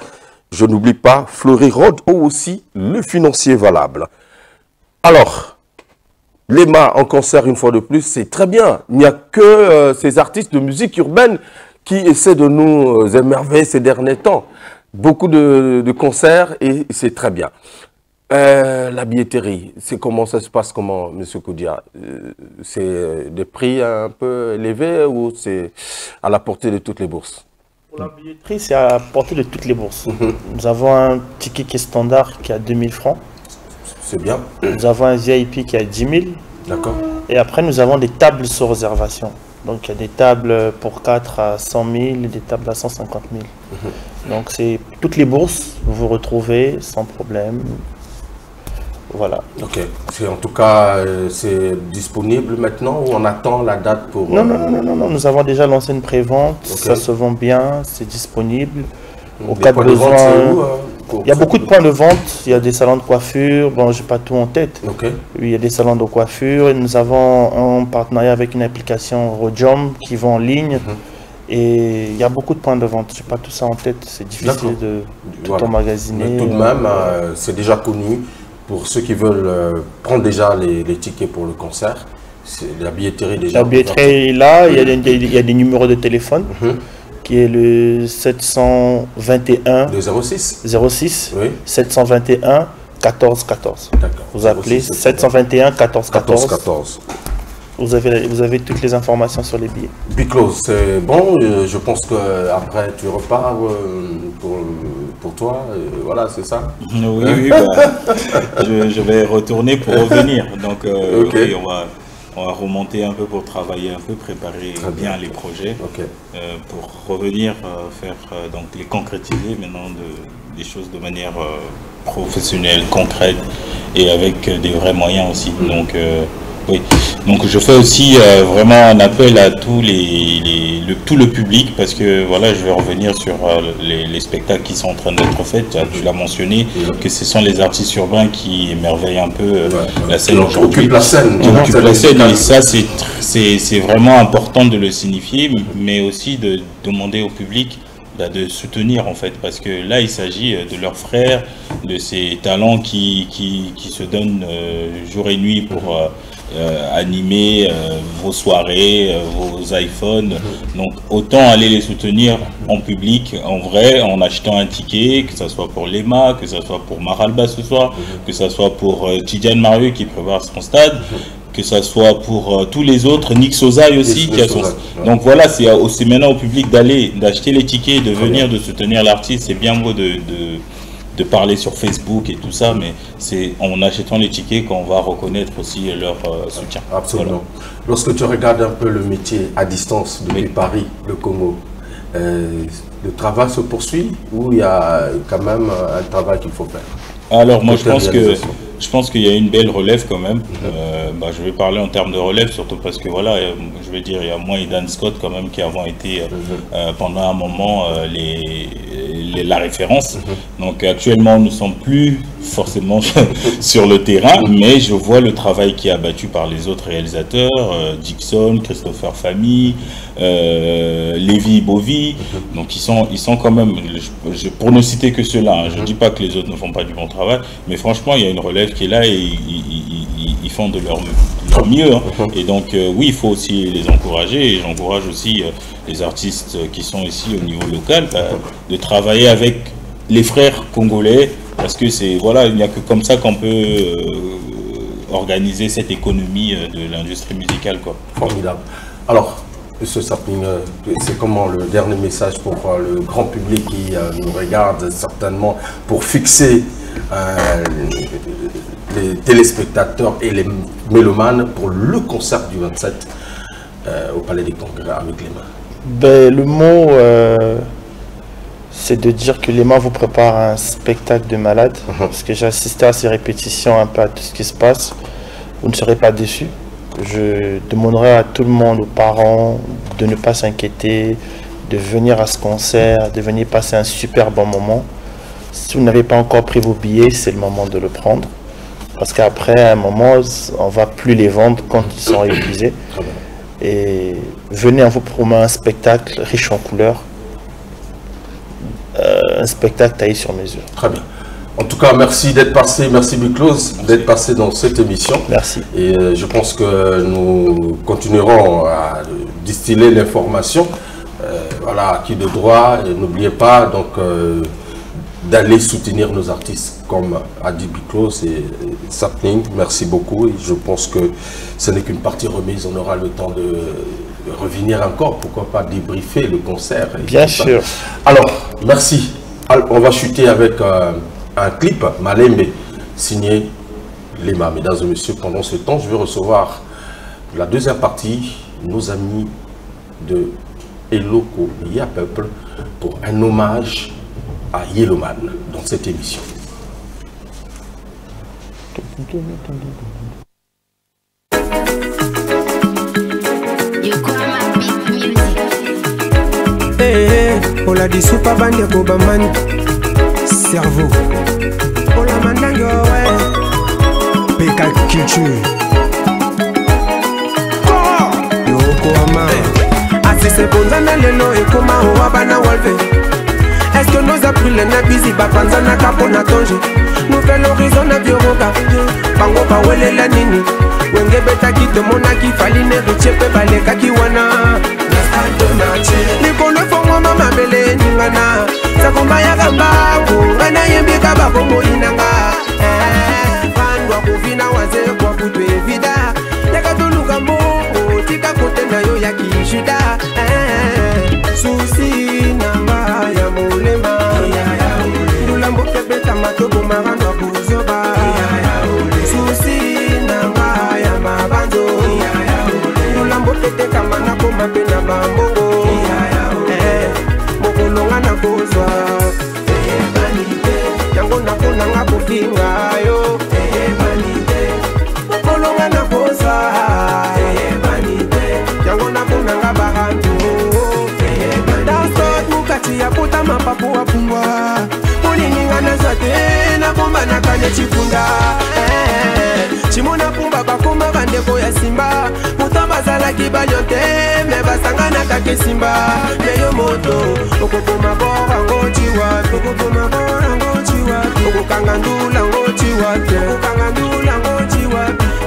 Je n'oublie pas Fleury Rod aussi, le financier valable. Alors, Lema en concert une fois de plus, c'est très bien. Il n'y a que ces artistes de musique urbaine qui essaient de nous émerveiller ces derniers temps. Beaucoup de concerts et c'est très bien. La billetterie, c'est comment ça se passe, comment, M. Koudia? C'est des prix un peu élevés ou c'est à la portée de toutes les bourses? Pour la billetterie, c'est à la portée de toutes les bourses. Nous avons un ticket qui est standard qui est à 2000 francs. C'est bien. Nous avons un VIP qui est à 10 000. D'accord. Et après, nous avons des tables sur réservation. Donc, il y a des tables pour 4 à 100 000 et des tables à 150 000. Donc, c'est toutes les bourses, vous vous retrouvez sans problème. Voilà. Ok. En tout cas, c'est disponible maintenant ou on attend la date pour... Non. Nous avons déjà lancé une prévente. Okay. Ça se vend bien, c'est disponible. Au cas de besoin, il y a beaucoup de points de vente. Il y a des salons de coiffure. Bon, j'ai pas tout en tête. Okay. Oui, il y a des salons de coiffure. Et nous avons un partenariat avec une application Rojom qui vend en ligne. Et il y a beaucoup de points de vente. J'ai pas tout ça en tête. C'est difficile de tout emmagasiner. Mais tout de même, c'est déjà connu. Pour ceux qui veulent prendre déjà les tickets pour le concert, c'est la billetterie déjà. La billetterie est là. Il y a des numéros de téléphone. Qui est le 721 le 06 oui. 721 14 14. Vous appelez 721 14 14. Vous avez toutes les informations sur les billets. Biclose, c'est bon. Je pense que après tu repars pour toi. Voilà, c'est ça. Oui, je vais retourner pour revenir. Donc oui, on va remonter un peu pour travailler un peu, préparer bien les projets pour revenir faire donc les concrétiser maintenant des choses de manière professionnelle, concrète et avec des vrais moyens aussi. Donc oui, donc je fais aussi vraiment un appel à tout le public, parce que voilà, je vais revenir sur les spectacles qui sont en train d'être faits. Tu l'as mentionné, que ce sont les artistes urbains qui émerveillent un peu la scène aujourd'hui. La scène. Et ça, c'est vraiment important de le signifier, mais aussi de demander au public de soutenir, en fait, parce que là il s'agit de leurs frères, de ces talents qui se donnent jour et nuit pour animer vos soirées, vos iPhones. Donc autant aller les soutenir en public, en vrai, en achetant un ticket, que ce soit pour Lema, que ce soit pour Maralba ce soir, que ce soit pour Tidiane Marieux qui prépare son stade, que ça soit pour tous les autres, Nick Sosaï aussi qui a son... Donc voilà, c'est aussi maintenant au public d'acheter les tickets, de venir, de soutenir l'artiste. C'est bien beau de parler sur Facebook et tout ça, mais c'est en achetant les tickets qu'on va reconnaître aussi leur soutien. Absolument. Voilà. Lorsque tu regardes un peu le métier à distance depuis Paris, le Congo, le travail se poursuit ou il y a quand même un travail qu'il faut faire? Alors moi je pense qu'il y a une belle relève quand même. Je vais parler en termes de relève, surtout parce que voilà, je vais dire, il y a moi et Dan Scott quand même qui avons été pendant un moment la référence. Donc actuellement nous ne sommes plus forcément sur le terrain, mais je vois le travail qui est abattu par les autres réalisateurs, Dixon, Christopher Famille, Lévi Bovi. Donc ils sont quand même, pour ne citer que ceux-là, je ne dis pas que les autres ne font pas du bon travail, mais franchement il y a une relève qui est là et ils font de leur mieux. Et donc oui, il faut aussi les encourager, et j'encourage aussi les artistes qui sont ici au niveau local de travailler avec les frères congolais, parce que c'est voilà, il n'y a que comme ça qu'on peut organiser cette économie de l'industrie musicale, quoi. Formidable. Alors, M. Sapling, c'est comment le dernier message pour le grand public qui nous regarde certainement, pour fixer les téléspectateurs et les mélomanes pour le concert du 27 au Palais des Congrès avec Lema? Le mot, c'est de dire que Lema vous prépare un spectacle de malade, parce que j'ai assisté à ces répétitions, un peu à tout ce qui se passe. Vous ne serez pas déçus. Je demanderai à tout le monde, aux parents, de ne pas s'inquiéter, de venir à ce concert, de venir passer un super bon moment. Si vous n'avez pas encore pris vos billets, c'est le moment de le prendre. Parce qu'après, à un moment, on ne va plus les vendre quand ils sont épuisés. Et venez, on vous promet un spectacle riche en couleurs. Un spectacle taillé sur mesure. Très bien. En tout cas, merci d'être passé, merci Biclose d'être passé dans cette émission. Merci. Et je pense que nous continuerons à distiller l'information. Voilà, qui de droit, n'oubliez pas donc d'aller soutenir nos artistes comme a dit Biclose et Sapling. Merci beaucoup. Et je pense que ce n'est qu'une partie remise. On aura le temps de revenir encore, pourquoi pas débriefer le concert. Bien sûr. Alors, merci. Alors, on va chuter avec un clip, Malembe, signé Lema. Mesdames et messieurs, pendant ce temps, je vais recevoir la deuxième partie, nos amis de Eloko Ya Peuple, pour un hommage à Yellowman dans cette émission. Ola di super bande ko bamani cerveau ola mandango ouais PK culture yoko ama asise ponzana lelo ekoma owa bana walve. Est-ce que nos appris les nabizi bapanza na kapona tonge nouvelle horizon na bioroga bango ba wele la nini wenge beta ki to monaki faline richepe baleka ki wana likolo fongo mama bele ningana sakomba ya gamba ngana yembika bakombo inanga bandwa kuvina waze kwa kutu evida yakatuluka mbongo tika kote na yo ya kishuda susi nanga ya mulema ndulambo kebeta matobo marandwa kuzoba susi nanga ya mabando ndulambo tete kamana koma pena bambongo chikunda chimona pumba bakoma bandeko ya simba pourtant bazalaki balionte me basangana kake simba meyo moto okokoma borango chiwa okokoma borango chiwa okokangandula ngo chiwa okokangandula ngo chiwa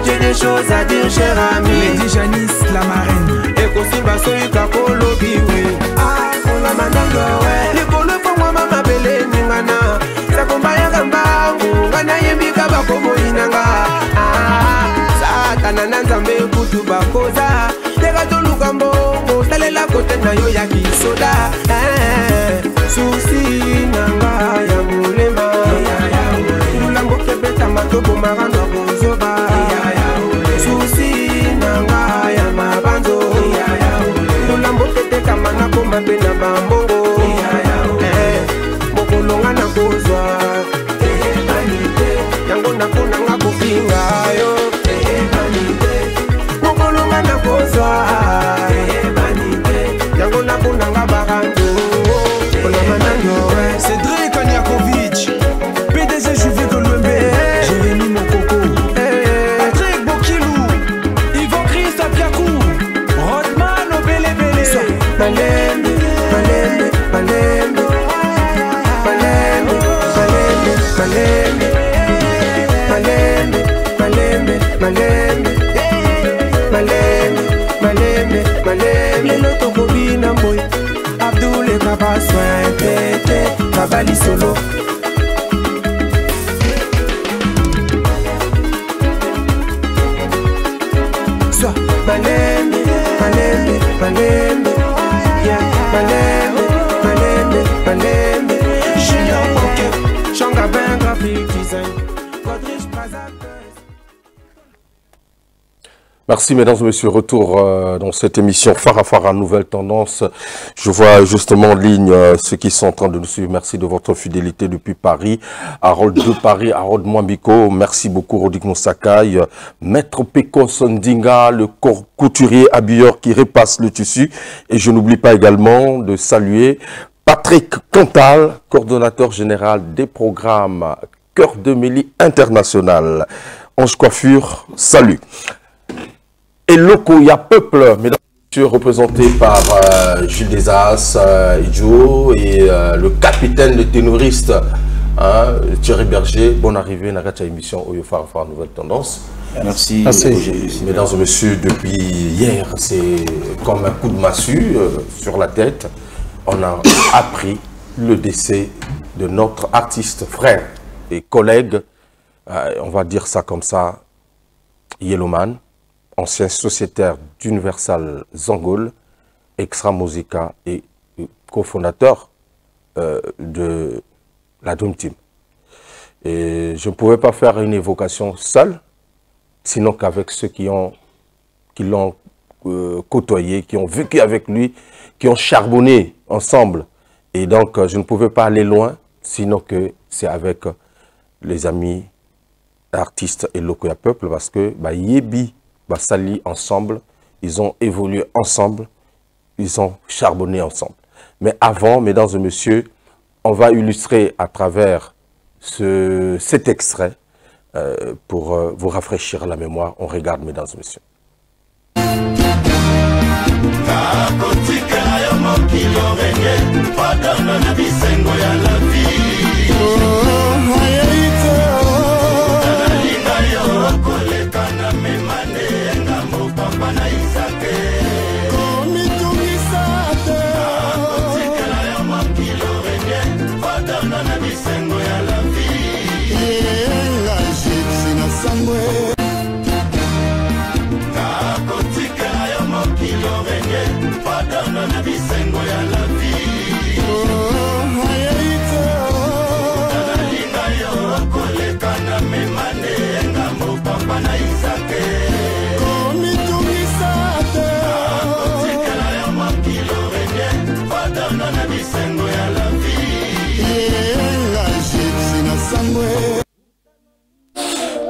j'ai des choses à dire cher ami Lady Janice la marraine eko simba soyika kolobi we ah on a mandanga we lekolo fongwa mama bele ningana sakomba mbangu ngana yembika bakomo inanga satana nanzambe kutu bakoza teka toluka mbongo salela kote na yo ya kisoda susi nanga ya mulema lulango kebeta matobo marando bozoba susi nanga ya mabanzo lulambo tete kamana koma pena bambongo mokolonga na kozwa yango nakona nga kopinga yo mokolonga na kozwa yango nakona nga barando Cédric Anyakovic PDG Juvé Kolombe Jérémy Mokoko Patrick Bokilou Yvon Christ Apiakou Rodman Obelebele Malembe, malembe, malembe Malembe, malembe, malembe Malembe, malembe, malembe Malembe, malembe, malembe Lelo tokobina mboy Abdoule Kabaswa Tete, Kabali Solo Sois malembe, malembe, malembe Yeah, malembe, malembe, malembe Junior Poké, Changa Ben Graphic Design Godrich Plaza. Merci mesdames et messieurs, retour dans cette émission Farafara Nouvelle Tendance. Je vois justement en ligne ceux qui sont en train de nous suivre. Merci de votre fidélité depuis Paris. Harold de Paris, Harold Mwambiko, merci beaucoup Rodik Moussakai, Maître Peko Sondinga, le couturier habilleur qui repasse le tissu. Et je n'oublie pas également de saluer Patrick Cantal, coordonnateur général des programmes Cœur de Mélie International. Ange Coiffure, salut. Et locaux, il y a peuple, mesdames et messieurs, représenté par Gilles Desas, Idjo et le capitaine de ténoriste Thierry Berger. Bonne arrivée, Nagacha émission Oyo Farafara Nouvelle Tendance. Merci. Mesdames et messieurs, depuis hier, c'est comme un coup de massue sur la tête. On a appris le décès de notre artiste frère et collègue, on va dire ça comme ça, Yellowman, ancien sociétaire d'Universal Zangol, Extra Musica et cofondateur de la Dream Team. Et je ne pouvais pas faire une évocation seule, sinon qu'avec ceux qui l'ont côtoyé, qui ont vécu avec lui, qui ont charbonné ensemble. Et donc, je ne pouvais pas aller loin, sinon que c'est avec les amis artistes et locaux à peuple, parce que Yebi, Sali ensemble, ils ont évolué ensemble, ils ont charbonné ensemble. Mais avant, mesdames et messieurs, on va illustrer à travers cet extrait pour vous rafraîchir la mémoire. On regarde, mesdames et messieurs.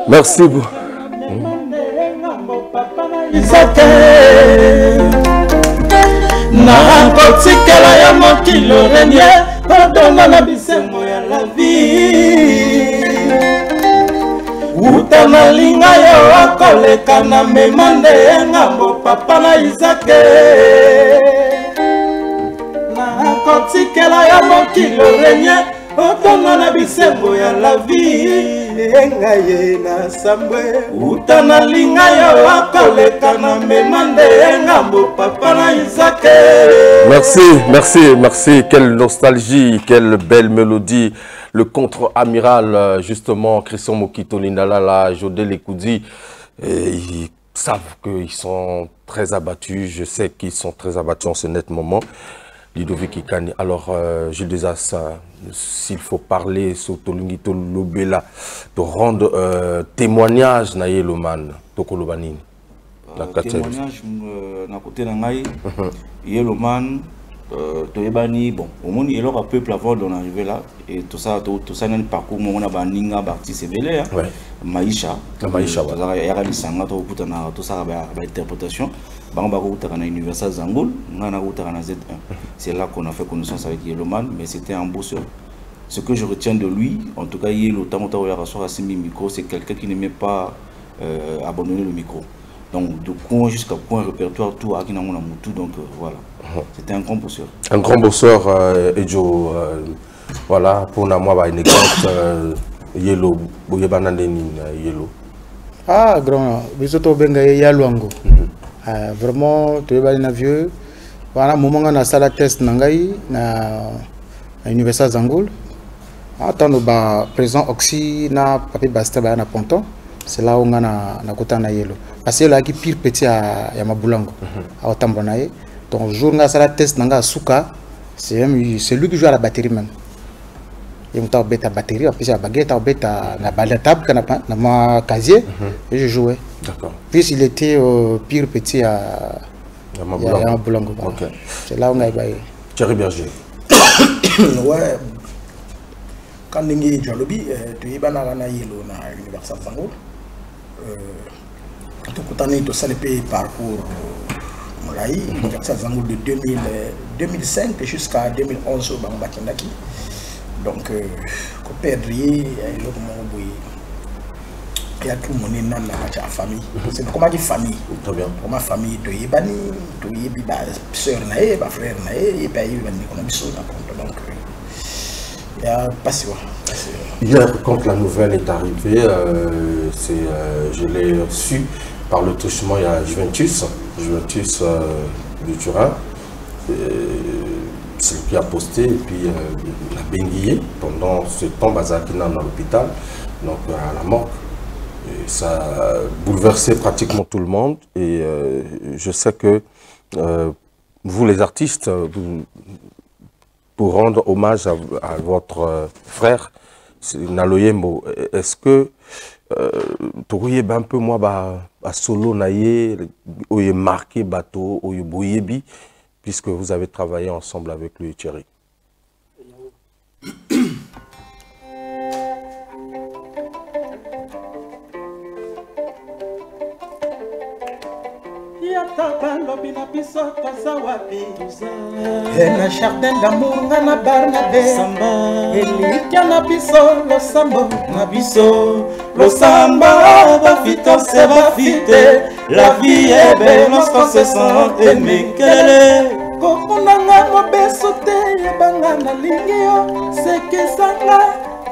Merci beaucoup. nakotikela ya mokilo renye pardona na bisengo ya la vie uta na linga yo akoleka na memande ngambo papa na Isake na kotikela ya mokilo renye otonga na bisembo ya la vie engaye na sambwe uta na linga yo akoleka na memande ngambo papa na Isake. Merci, merci, merci. Quelle nostalgie, quelle belle mélodie. Le contre-amiral, justement, Christian Mokito Lindalala, Jodé Lekoudi, ils savent qu'ils sont très abattus. Je sais qu'ils sont très abattus en ce net moment. Ludovic Ikani. Alors, Gilles Desas, s'il faut parler sur Tolungito Lobela, de rendre témoignage na Yeloman, Tokolobanini. Témoignage na côté d'Angaï, Yeloman, Toyebani, bon, au moins il y a un peuple avant d'en arriver là, et tout ça dans le parcours, on a Baninga, Barti, Sebele, Maïcha, il y a des sangs, tout ça, l'interprétation. On a Universal Zangoul, on a Z1. C'est là qu'on a fait connaissance avec Yeloman, mais c'était un beau seul. Ce que je retiens de lui, en tout cas, il micro, c'est quelqu'un qui n'aimait pas abandonner le micro. Donc, de coin jusqu'à coin, répertoire, tout, donc voilà. C'était un grand bosseur. Un grand bosseur, Ejo, voilà, pour moi, une exemple, Yelo, Yelo. Ah, grand, Bisoto Benga Yaluango. Vraiment, tu es un vieux. Voilà, moment où on a fait la test Nangaï, na Universal Zangoul. Attends, présent Oxy, na papier Basta, na Ponton. C'est là où on a côté na Yelo. Parce que là, qui pire petit à Yamabulango, à Otambonaye. Donc, jour où on a fait la test Nanga Souka, c'est lui qui joue à la batterie même. Il y a une batterie, après il y a une baguette, la table, dans ma casier, et je jouais. D'accord. Puis il était pire petit à Yamabulango. Okay. C'est là où on a eu. Thierry Berger. Ouais. Quand on est Jalobi, tu es banana yellow na Universal Zangoul. Tout le temps, ça le parcours Universal Zangoul de 2005 jusqu'à 2011 au Bambakinaki. Donc, il y a tout le monde dans la famille. C'est comme une famille. Très bien. Comme ma famille, tu es bani, tu es soeur, ma frère, et puis donc, il y a pas si Hier, quand la nouvelle est arrivée, je l'ai su par le touchement, il y a Juventus du Turin. C'est lui qui a posté, et puis il a bénguillé pendant ce temps, Bazakina dans l'hôpital, donc à la mort. Et ça a bouleversé pratiquement tout le monde. Et je sais que vous, les artistes, pour rendre hommage à votre frère, Naloyembo, est-ce que tu aurais un peu moi à solo naïe, où il marqué bateau, où il boyebi, puisque vous avez travaillé ensemble avec lui, Thierry? Et na jardin d'amour na Barnabé Elikia na biso lo sambo na biso lo samba va fito se va fite. La vie est belle lorsqu'on se sent aimé. Kokunanga mobeso te yebanga na lingio c'est que ça là.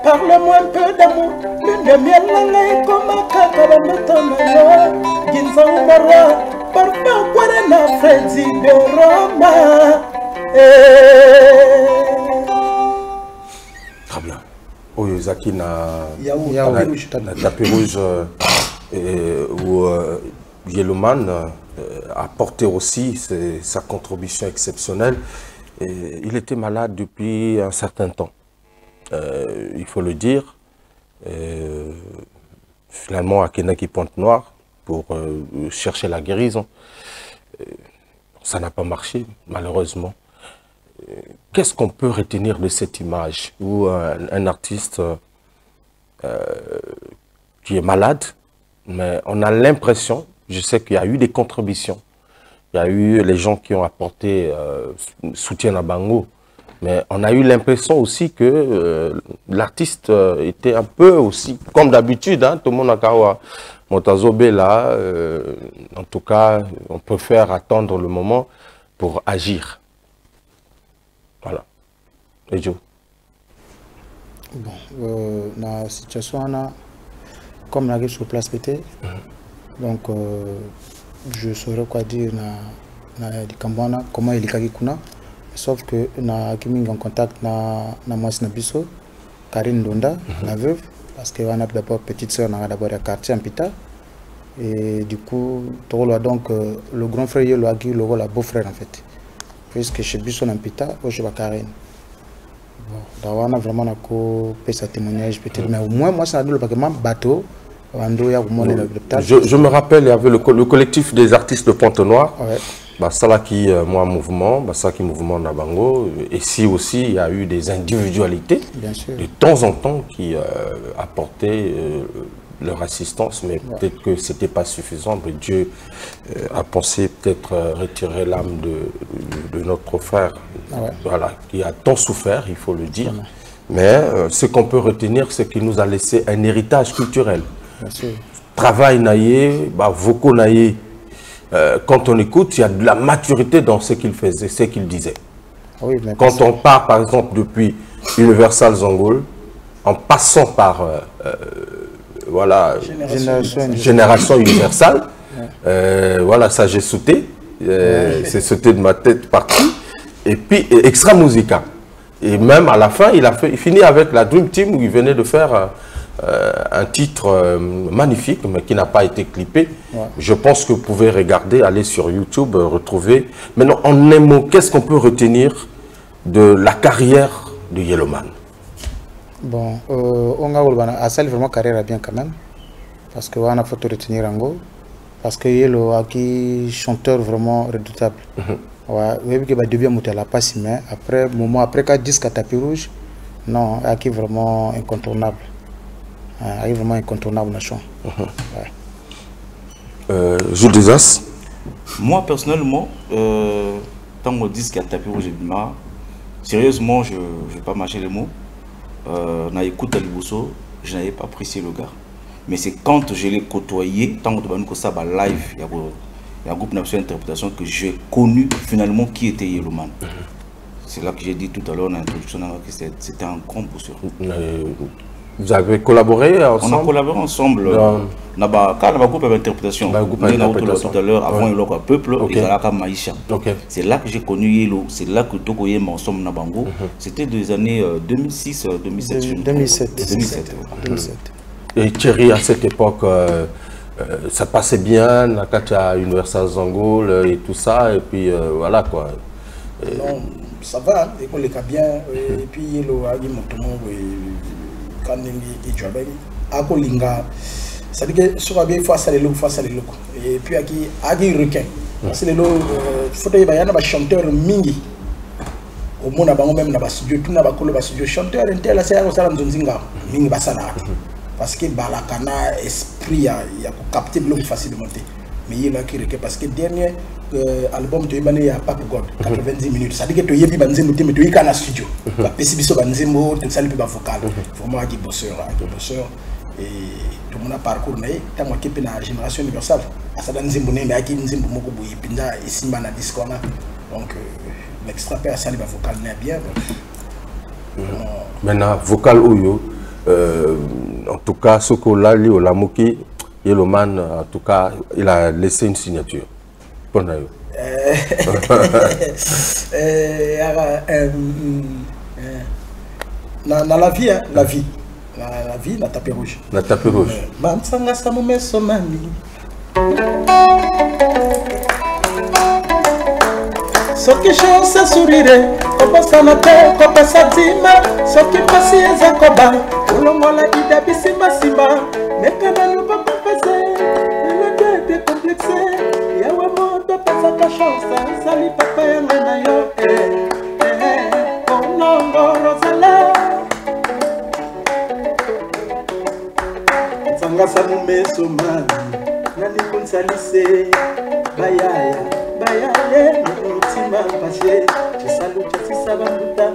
Parle-moi un peu d'amour, lune de miel nanga comme kaka bameto na yo ginza umarwa parfum kwere na Freddy de Roma. Très bien. Oyozaki na tapis rouge où Yeloman a apporté aussi sa contribution exceptionnelle. Et il était malade depuis un certain temps. Il faut le dire. Finalement, à Kenaki Pointe-Noire, pour chercher la guérison. Ça n'a pas marché, malheureusement. Qu'est-ce qu'on peut retenir de cette image où un artiste qui est malade, mais on a l'impression, je sais qu'il y a eu des contributions, il y a eu les gens qui ont apporté soutien à Bango, Mais on a eu l'impression aussi que l'artiste était un peu aussi, comme d'habitude, hein, tout le monde a kawa Montazobé là, en tout cas, on préfère attendre le moment pour agir. Voilà. Et Joe? Bon, dans la situation, comme on arrive sur place pété, donc je saurais quoi dire na Kambana, comment il est kuna, sauf que na kimi en contact na moi Nabiso, Karine Donda, la veuve, parce qu'on a d'abord petite soeur, on a d'abord un quartier en Pita, et du coup, donc le grand frère il a le rôle à beau-frère en fait, puisque chez Bisson en Pita, je suis Karine. Bon, on a vraiment fait sa témoignage peut-être, mais au moins moi ça a le paquet bateau. Je me rappelle, il y avait le collectif des artistes de Pointe-Noire, ça qui moi mouvement, ça qui mouvement Nabango. Ici aussi, il y a eu des individualités de temps en temps qui apportaient leur assistance, mais peut-être que ce n'était pas suffisant. Mais Dieu a pensé peut-être retirer l'âme de notre frère, voilà, qui a tant souffert, il faut le dire. Mais ce qu'on peut retenir, c'est qu'il nous a laissé un héritage culturel. Travail naïe, vocaux naïe. Quand on écoute, il y a de la maturité dans ce qu'il faisait, ce qu'il disait. Quand on part, par exemple, depuis Universal Zangoul, en passant par voilà, Génération Universal, voilà, ça j'ai sauté, c'est sauté de ma tête partout, et puis Extra Musica. Et même à la fin, il finit avec la Dream Team où il venait de faire un titre magnifique, mais qui n'a pas été clippé. Je pense que vous pouvez regarder, aller sur YouTube, retrouver. Maintenant, en un mot, qu'est-ce qu'on peut retenir de la carrière de Yellowman? Bon, on a vraiment carrière bien quand même, parce qu'on a fait retenir en gros, parce que Yellow a qui chanteur vraiment redoutable. Ouais, oui, que début à la passe, mais après moment après 4 disques à tapis rouge, non, a qui vraiment incontournable. Vraiment incontournable nation. Jules Desas. Moi personnellement, tant qu'on dit qu'il y a tapis rouge, sérieusement, je ne vais pas mâcher les mots. On a écouté Alibusso, je n'avais pas apprécié le gars. Mais c'est quand je l'ai côtoyé, tant qu'on a ça live, il y a un groupe national d'interprétation que j'ai connu finalement qui était Yellowman. C'est là que j'ai dit tout à l'heure dans l'introduction que c'était un grand bosseur. Vous avez collaboré ensemble? On a collaboré ensemble. Dans un groupe d'interprétation. Tout à l'heure, avant il y a un peuple, ils allaient à Maïcha. C'est là que j'ai connu Yellow. C'est là que tout le monde ensemble dans Bango. C'était des années 2006, 2007. 2007. Et Thierry, à cette époque, ça passait bien, Nakacha Universal Zangoul et tout ça, et puis voilà quoi. Non, ça va, école est bien, et puis Yellow a dit mon tomo, quand il est job, Akolinga, ça dit que sur la face à l'élo, et puis a dit requin. Parce que l'élo, faut que il y ait un chanteur mingi. Au monde a même na studio, tout na bakolo studio chanteur intel, c'est à ça nzonzinga, mingi basana. Parce que balakana esprit il y a capté bloc facilement. Mais il y a qui requête parce que dernier album de Ibane a Pape God 90 minutes. Ça dit que tu y es banzembo mais tu y es studio. La pessibiso banzembo tu sali pas vocal. Vraiment qui bosseur et tout le monde a parcours mais tant moi qui est na Génération Universal. Ça donne nzembo mais aki nzembo moko boyi pinda et simba na disco na. Donc l'extra père sali pas vocal n'est bien. Maintenant vocal oyo en tout cas, ce qu'on a lu au Lamoki, Yellowman, en tout cas, il a laissé une signature. Dans la vie, hein, la vie, la tapis rouge. La tapis rouge. Soki chance sourire, koposa na te, kopesa tima. Soki pasi eza koba, kolongola ida bisimba simba. Mekana lupa kopese, elenge de complexe. Yawe moto pesa ka chance, sali papa yanga na yo. Konongo Rosala. Nzanga sa mumeso mani, nani kunsalise, bayaya. Bayaye, mutima bache, chisalu chasisa banduta.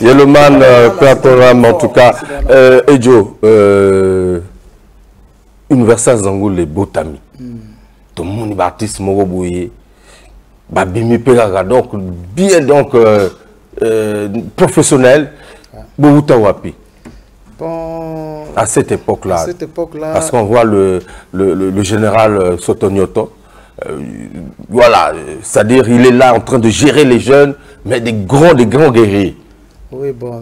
Yellowman, Péatoram, en tout cas. Ejo, Universal Zangoul, les Botami. Tout le monde est artiste, Morobouye. Babimi Peraga, donc bien donc professionnel. Boutawapi. Bon, à cette époque-là, parce qu'on voit le général Sotonioto, voilà, c'est-à-dire il est là en train de gérer les jeunes, mais des grands guerriers. Oui, bon,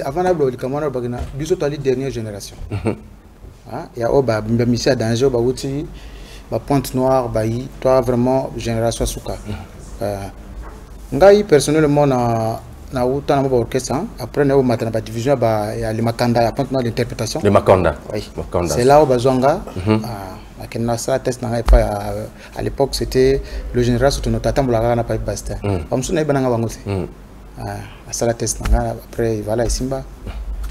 avant la dernière génération. Il y a Mbemisi à danger, Pointe Noire, toi vraiment génération Souka. Personnellement, na autant orchestre après na matana ba division ba ya les makanda ya point l'interprétation les makanda oui c'est là où bazonga à kenna ça test na pas à l'époque c'était le général Sotono tatambola na pas basta comme ça na bananga bango à ça la test na après voilà isimba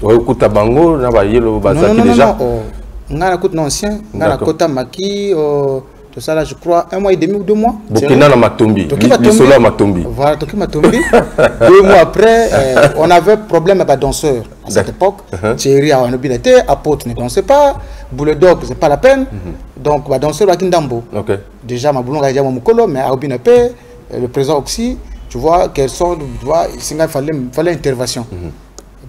ouais kuta bango na ba yelo bazaki déjà ngana kout ancien ngana kota maki tout ça là je crois 1 mois et demi ou 2 mois. Bokina na Matombi. Lisolo Matombi. Voilà, Toki Matombi. 2 mois après, on avait problème avec les danseurs à cette époque. Thierry a été apôtre ne dansait pas, Bouledog c'est pas la peine. Donc les danseurs à Kindambo. Déjà ma boulon a déjà mon mukolo mais à Obinape, le président aussi, tu vois quels sont tu vois, il fallait intervention.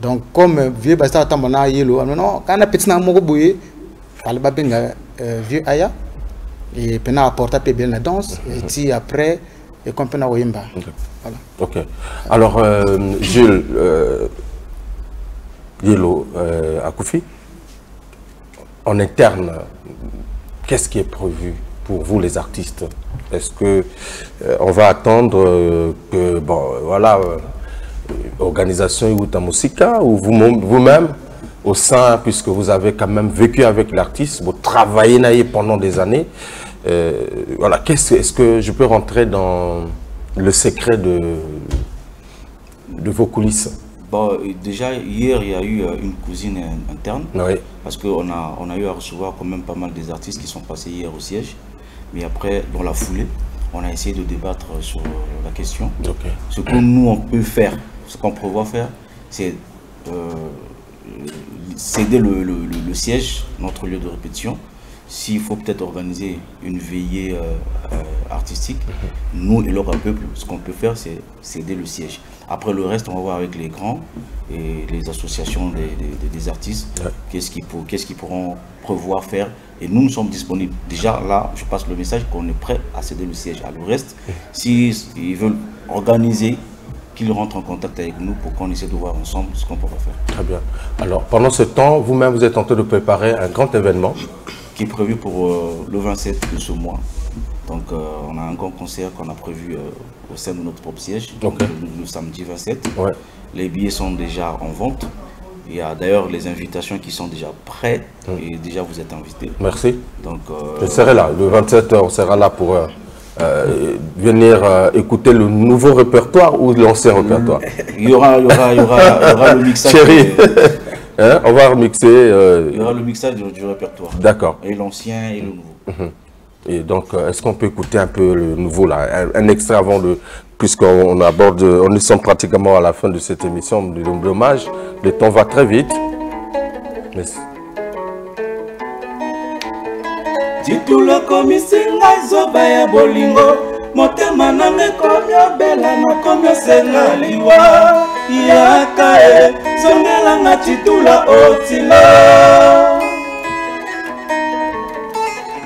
Donc comme vieux basta tambana yelo, non, quand on a petit na moko bouyé, fallait pas bien vieux aya. Et puis on a apporté bien la danse et puis après et comme on a Oyemba. Voilà. Ok. Alors Jules Yelo Akoufi, en interne, qu'est-ce qui est prévu pour vous les artistes? Est-ce que on va attendre que bon voilà organisation Iwuta Musika ou vous-même au sein, puisque vous avez quand même vécu avec l'artiste, vous travaillez pendant des années. Voilà, est-ce que je peux rentrer dans le secret de vos coulisses? Bon, déjà, hier, il y a eu une cousine interne. Oui. Parce qu'on a eu à recevoir quand même pas mal des artistes qui sont passés hier au siège. Mais après, dans la foulée, on a essayé de débattre sur la question. Okay. Ce que nous, on peut faire, ce qu'on prévoit faire, c'est céder le siège, notre lieu de répétition. S'il faut peut-être organiser une veillée artistique, nous et leur peuple, ce qu'on peut faire, c'est céder le siège. Après le reste, on va voir avec les grands et les associations des artistes, qu'est-ce qu'ils pourront prévoir faire. Et nous sommes disponibles. Déjà là, je passe le message qu'on est prêt à céder le siège. À le reste, s'ils veulent organiser, qu'ils rentrent en contact avec nous pour qu'on essaie de voir ensemble ce qu'on pourra faire. Très bien. Alors, pendant ce temps, vous-même, vous êtes en train de préparer un grand événement qui est prévu pour le 27 de ce mois. Donc, on a un grand concert qu'on a prévu au sein de notre propre siège, le samedi 27. Ouais. Les billets sont déjà en vente. Il y a d'ailleurs les invitations qui sont déjà prêtes et déjà vous êtes invités. Merci. Donc, je serai là. Le 27, on sera là pour venir écouter le nouveau répertoire ou l'ancien répertoire. Il y aura le mixage. Chérie, hein, on va remixer. Il y aura le mixage du répertoire. D'accord. Et l'ancien et le nouveau. Et donc, est-ce qu'on peut écouter un peu le nouveau là, un extrait avant de, puisqu'on aborde, on est pratiquement à la fin de cette émission de l'hommage. Le temps va très vite. Merci. Titula komisinga zoba ya bolingo motema nanga komyo bela na komyo senga liwa yakae songelanga titula otila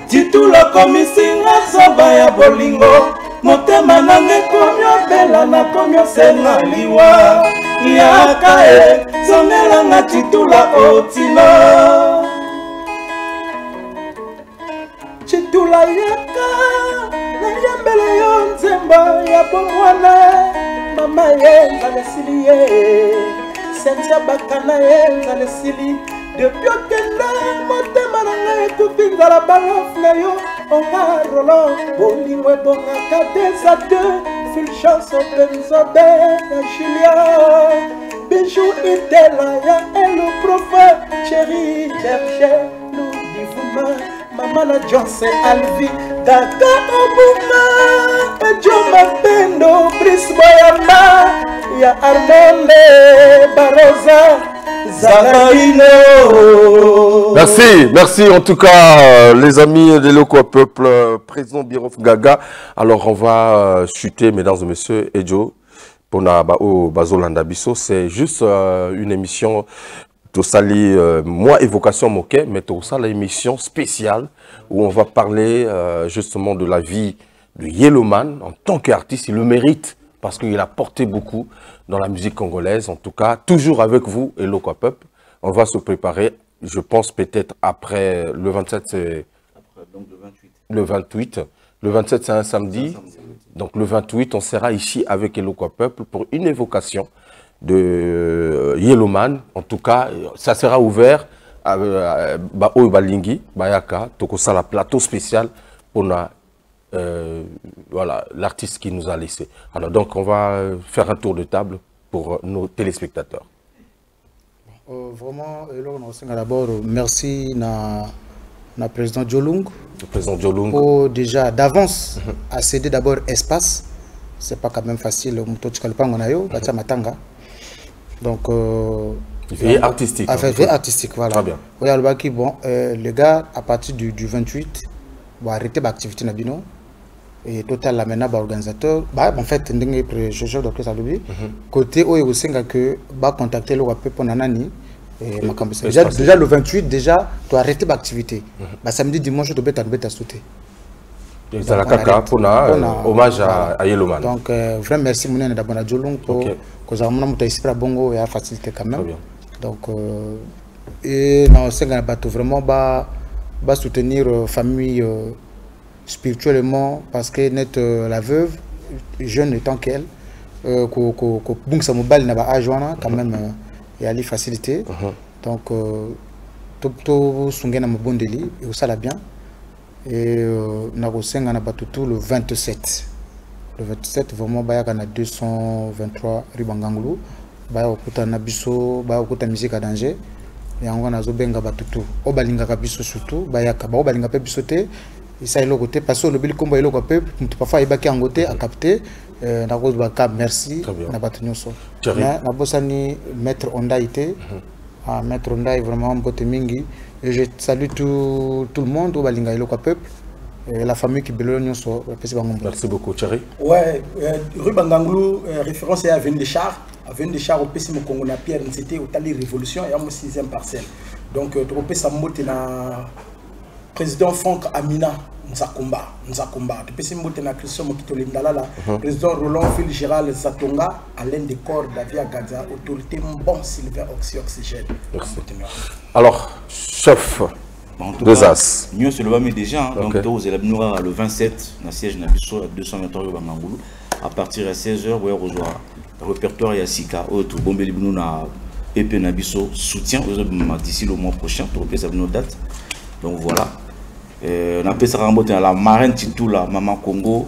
Titula komisinga zoba ya bolingo motema nanga komyo bela na komyo senga liwa yakae songelanga titula otila Chitula yaka na yambele yo nzemba ya bomwana mama ye nzalesili ye sentia bakana ye nzalesili depuis okenda motema na ngai ekufi nzala balof na yo onga rolo bolingo ebongaka des à deux fulchance openzobe ya julia bijou itela ya elo profe chéri berger ludivuma Mama na Johnson Alvi Daka Obuma Ejo Mapendo Brice Boyama ya Armande Barosa Zalaino. Merci en tout cas les amis de Loko Peuple, président Birof Gaga. Alors on va chuter mesdames et messieurs, Ejo, pour Bazolanda Bisso, c'est juste une émission tout sali, moi évocation moquée, mais tout ça l'émission spéciale où on va parler justement de la vie de Yellowman en tant qu'artiste. Il le mérite parce qu'il a porté beaucoup dans la musique congolaise. En tout cas, toujours avec vous et Loko Peuple. On va se préparer, je pense peut-être après le 27, c'est le 28. Le 27, c'est un samedi. Donc le 28, on sera ici avec Loko Peuple pour une évocation de Yellowman. En tout cas, ça sera ouvert à Balingi, Bayaka, Tokosala, plateau spécial pour voilà, l'artiste qui nous a laissé. Alors donc on va faire un tour de table pour nos téléspectateurs. Vraiment, d'abord, merci na président Djolung. Le président Djolung. Pour déjà d'avance à céder d'abord espace. C'est pas quand même facile. Donc, veille artistique. Veille artistique, voilà. Très bien. Bon, les gars, à partir du 28, vont arrêter l'activité Nabino. Et total, la maintenant, organisateur, en fait, je dois ça le côté où il y a que contacter le WAP pour Nanani. Déjà le 28, déjà, tu as arrêté l'activité. Samedi, dimanche, tu dois sauter. C'est la caca pour hommage à Yellowman. Donc, vraiment, merci Mounen d'abord Djolung pour que ça m'a bongo et à faciliter quand même. Donc, et non, c'est vraiment soutenir famille spirituellement parce que net la veuve, jeune étant qu'elle, quand même, il y a les facilités. Donc, tout sungen à bon délit et ça l'a bien. Et Nagosen a battu tout le 27. Le 27, vraiment, il y a 223 Ribanganglu. Il y a Nabiso, il y a musique à danger. Et on a Zobenga battu tout. Obalinga Kabiso surtout, il y a Obalinga Pebisote. Et ça, il y a côté, parce que le bil combat, il y a côté, parfois, il y a côté à capter. Merci. On a battu nous. Nabosani, Maître Onda été. Maître Onda est vraiment un côté mingi. Et je salue tout le monde au Balinga et Loko Peuple et la famille qui bélogne sur Merci beaucoup, Thierry. Ouais, rue Banganglou, référence à Avenue des Chars. Avenue des Chars au Pessimo Congo na Pierre, c'était au Tali Révolution et à mon 6e parcelle. Donc, tu peux s'amoter na président Franck Amina, Nzakomba. Tu peux s'amoter na Christian Mokito Lindalala, président Roland Phil Gérald Zatonga, Alain Décor, David Gaza, autorité Mbon Sylvain Oxygène. Merci. Alors, chef de Zas. Nous sommes déjà, donc nous allons le 27, dans le siège à 223 Bangangoulou, à partir de 16h, vous allez rejoindre le répertoire Yassika, autre Bombé Libnouna, Épé Nabiso, soutien d'ici le mois prochain, pour que ça nos dates. Donc voilà. On a ça à la marraine Titoula, Maman Congo,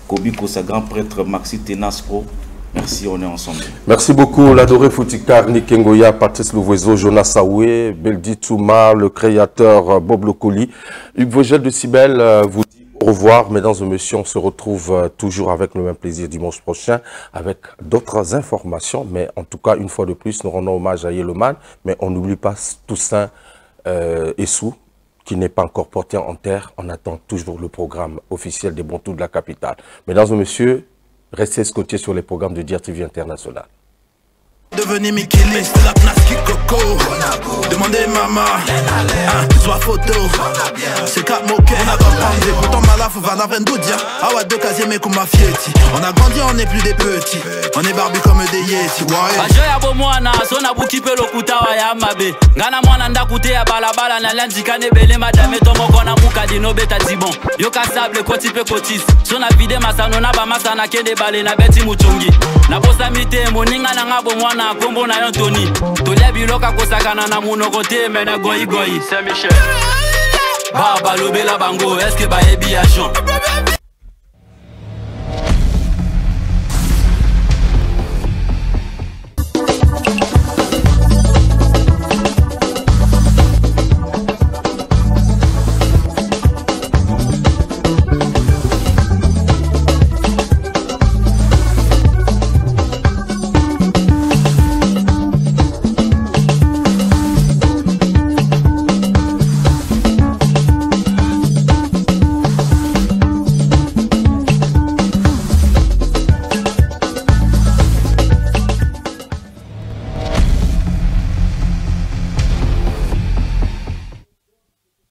Kobiko, sa grand prêtre Maxi Tenaspro. Merci, on est ensemble. Merci beaucoup, l'adoré Foutikar, Nikengoya, Patrice Louvoiseau, Jonas Saoué, Beldi Touma, le créateur Bob Locoli. Hugues Vogel de Cybèle vous dit au revoir, mesdames et messieurs. On se retrouve toujours avec le même plaisir dimanche prochain avec d'autres informations. Mais en tout cas, une fois de plus, nous rendons hommage à Yellowman. Mais on n'oublie pas Toussaint Essou, qui n'est pas encore porté en terre. On attend toujours le programme officiel des Bantous de la capitale. Mesdames et messieurs, restez scotchés sur les programmes de Dire TV International. Devenez Mikili, c'est la place qui coco. Demandez maman, soit photo. C'est 4 moquets, on a pas pensé. Pourtant malaf va la veine d'Oudia. Awa de casier mais comme ma fieti. On a grandi, on n'est plus des petits. On est barbus comme des yeti. Ajoya bomwana, sona buki pe lokuta wa ya mabe. Ngana mwana ndakute ya balabala na landika ne bele madame tomo kona mukadi no beta dibon. Yoka sable koti pe kotis. Sona vide masano na ba masana kende bale na beti muchungi. Na bosa mite moninga na ngabo mwana kombo na Anthony. Tolia biloka kosakana na munokote mena goyi goyi. Saint Michel. Baba lobela bango, est-ce que ba ebi agent?